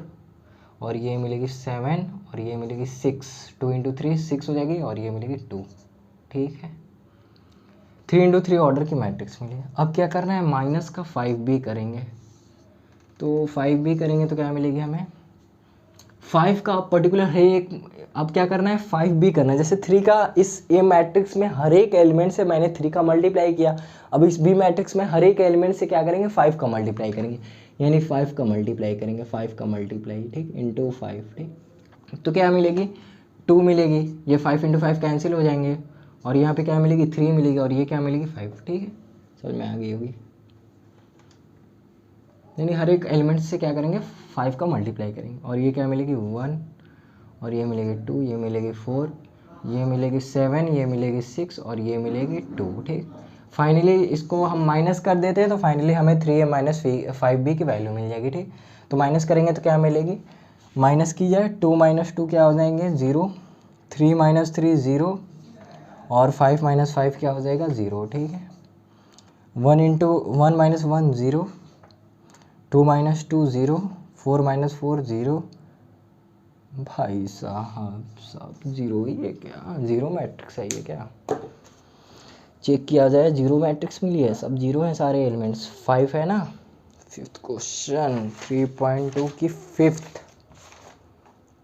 Speaker 1: और ये मिलेगी 7, और ये मिलेगी 6, 2 × 3 6 हो जाएगी, और ये मिलेगी 2। ठीक है, 3 × 3 ऑर्डर की मैट्रिक्स मिली। अब क्या करना है माइनस का 5b करेंगे, तो 5b करेंगे तो क्या मिलेगी हमें 5 का पर्टिकुलर है एक, अब क्या करना है 5 भी करना है। जैसे 3 का इस ए मैट्रिक्स में हर एक एलिमेंट से मैंने 3 का मल्टीप्लाई किया, अब इस बी मैट्रिक्स में हर एक एलिमेंट से क्या करेंगे 5 का मल्टीप्लाई करेंगे, यानी 5 का मल्टीप्लाई करेंगे, 5 का मल्टीप्लाई, ठीक, इंटू 5, ठीक। तो क्या मिलेगी 2 मिलेगी, ये 5 इंटू 5 कैंसिल हो जाएंगे, और यहाँ पे क्या मिलेगी 3 मिलेगी, और ये क्या मिलेगी 5, ठीक है, समझ में आ गई होगी। यानी हर एक एलिमेंट से क्या करेंगे 5 का मल्टीप्लाई करेंगे, और ये क्या मिलेगी 1, और ये मिलेगी 2, ये मिलेगी 4, ये मिलेगी 7, ये मिलेगी 6, और ये मिलेगी 2, ठीक। फाइनली इसको हम माइनस कर देते हैं तो फाइनली हमें 3a माइनस 5b की वैल्यू मिल जाएगी, ठीक। तो माइनस करेंगे तो क्या मिलेगी, माइनस की जाए 2 माइनस 2 क्या हो जाएंगे 0, 3 माइनस 3 0, और 5 माइनस 5 क्या हो जाएगा 0, ठीक है। 1 इंटू 1 माइनस 1 0, 2 माइनस 2 0, 4 माइनस 4 0, भाई साहब सब जीरो ही है क्या, जीरो मैट्रिक्स है ये क्या, चेक किया जाए जीरो मैट्रिक्स मिली है, सब जीरो हैं सारे एलिमेंट्स, 5 है ना। फिफ्थ क्वेश्चन 3.2 की फिफ्थ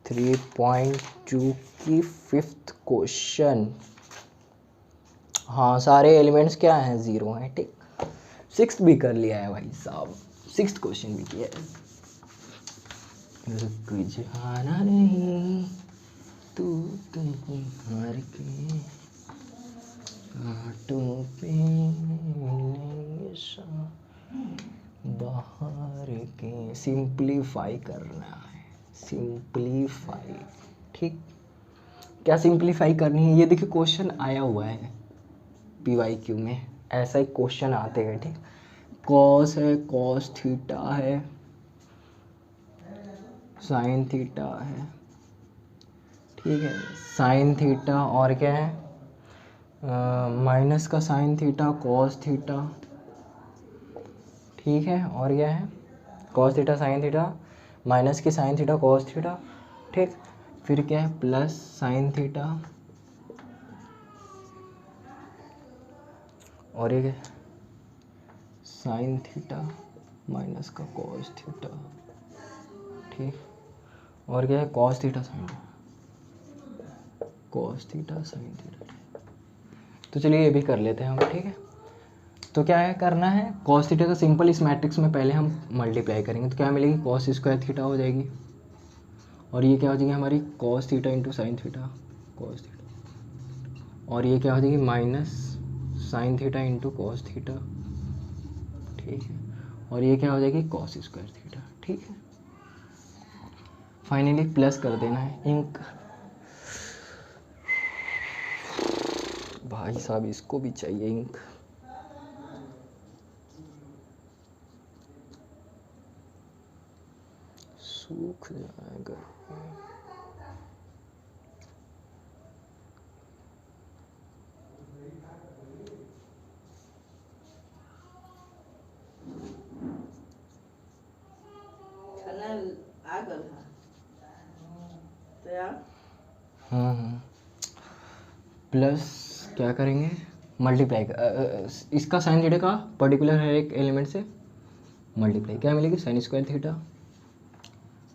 Speaker 1: 3.2 की फिफ्थ क्वेश्चन, हाँ सारे एलिमेंट्स क्या हैं जीरो हैं, ठीक। सिक्स्थ भी कर लिया है भाई साहब, सिक्स्थ क्वेश्चन भी किया है। रुक जाना नहीं तू कहीं हार के कांटों पे मिलेंगे बाहर के, सिंप्लीफाई करना है, सिंप्लीफाई, ठीक। क्या सिंप्लीफाई करनी है, ये देखिए क्वेश्चन आया हुआ है PYQ में, ऐसा ही क्वेश्चन आते हैं, ठीक। कॉस है, कॉस थीटा है, साइन थीटा है, ठीक है, साइन थीटा और क्या है माइनस का साइन थीटा कॉस थीटा, ठीक है, और क्या है cos theta sine theta, minus की साइन थीटा कॉस थीटा, ठीक। फिर क्या है प्लस साइन थीटा, और एक साइन थीटा माइनस का कॉस थीटा, ठीक, और क्या है cos theta sine, cos theta sine theta. तो चलिए ये भी कर लेते हैं हम, ठीक है। तो क्या है करना है, कॉस थीटा का सिंपल इस मैट्रिक्स में पहले हम मल्टीप्लाई करेंगे, तो क्या मिलेगी कॉस स्क्वायर थीटा हो जाएगी, और ये क्या हो जाएगी हमारी cos theta into sine theta cos theta, और ये क्या हो जाएगी minus sine theta into cos theta, ठीक है, और ये क्या हो जाएगी कॉस स्क्वायर थीटा, ठीक है। फाइनली प्लस कर देना है, इंक भाई साहब इसको भी चाहिए इंक, सूख जाएगा। प्लस क्या करेंगे मल्टीप्लाई, इसका साइन थीटा का पर्टिकुलर है एक एलिमेंट से मल्टीप्लाई, क्या मिलेगी साइन स्क्वायर थीटा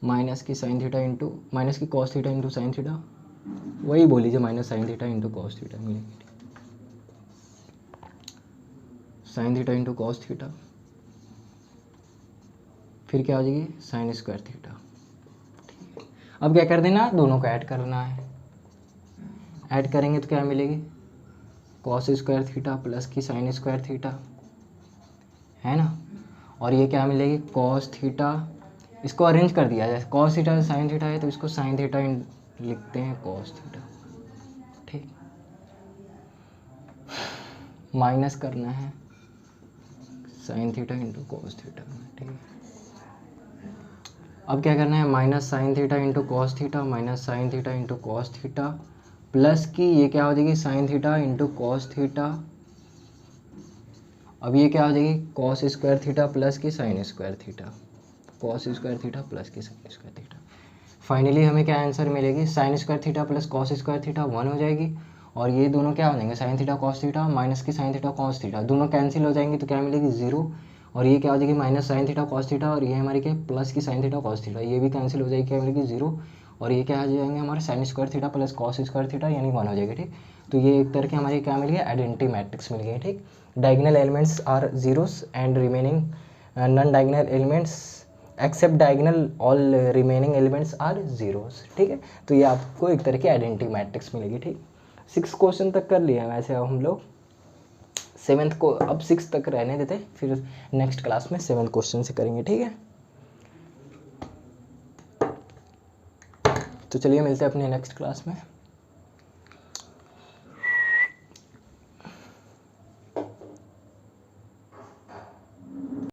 Speaker 1: माइनस की साइन थीटा इंटू माइनस की cos theta into sine theta, वही बोल लीजिए minus sine theta into cos theta मिलेगी, sine theta into cos theta, फिर क्या हो जाएगी साइन स्क्वायर थीटा, ठीक है। अब क्या कर देना दोनों को ऐड करना है, ऐड करेंगे तो क्या मिलेगी कॉस स्क्वायर थीटा प्लस की साइन स्क्वायर थीटा, है ना, और ये क्या मिलेगी कॉस थीटा, इसको अरेंज कर दिया जाए, कॉस थीटा साइन थीटा है तो इसको साइन थीटा लिखते हैं कॉस थीटा, ठीक, माइनस करना है sign theta into cos theta, ठीक है। अब क्या करना है minus sine theta into cos theta minus sine theta into cos theta, plus की ये क्या हो जाएगी sign theta into cos theta, अब ये क्या हो जाएगी कॉस स्क्वायर थीटा प्लस की sine square theta, cos square theta plus की साइन स्क्वायर थीटा। फाइनली हमें क्या आंसर मिलेगी sine square theta plus cos square theta 1 हो जाएगी, और ये दोनों क्या हो जाएंगे sine theta cos theta minus की साइन थीटा कॉस थीटा, दोनों कैंसिल हो जाएंगे तो क्या मिलेगी 0, और ये क्या हो जाएगी minus sine theta cos theta, और ये हमारी क्या प्लस की साइन थीटा कॉस थीटा, ये भी कैंसिल हो जाएगी क्या मिलेगी 0, और ये क्या आ जाएंगे हमारे sign square theta plus cos square theta यानी 1 हो जाएगा। ठीक, तो ये एक तरह की हमारी क्या मिल गई आइडेंटिटी मैट्रिक्स मिल गई। ठीक, diagonal elements are zeros and remaining non diagonal elements except diagonal all remaining elements are zeros. ठीक है, तो ये आपको एक तरह की आइडेंटिटी मैट्रिक्स मिलेगी। ठीक, 6 क्वेश्चन तक कर लिए हैं वैसे अब हम लोग, 7th को अब 6 तक रहने देते, फिर नेक्स्ट क्लास में 7th क्वेश्चन से करेंगे। ठीक है, तो चलिए मिलते हैं अपने नेक्स्ट क्लास में।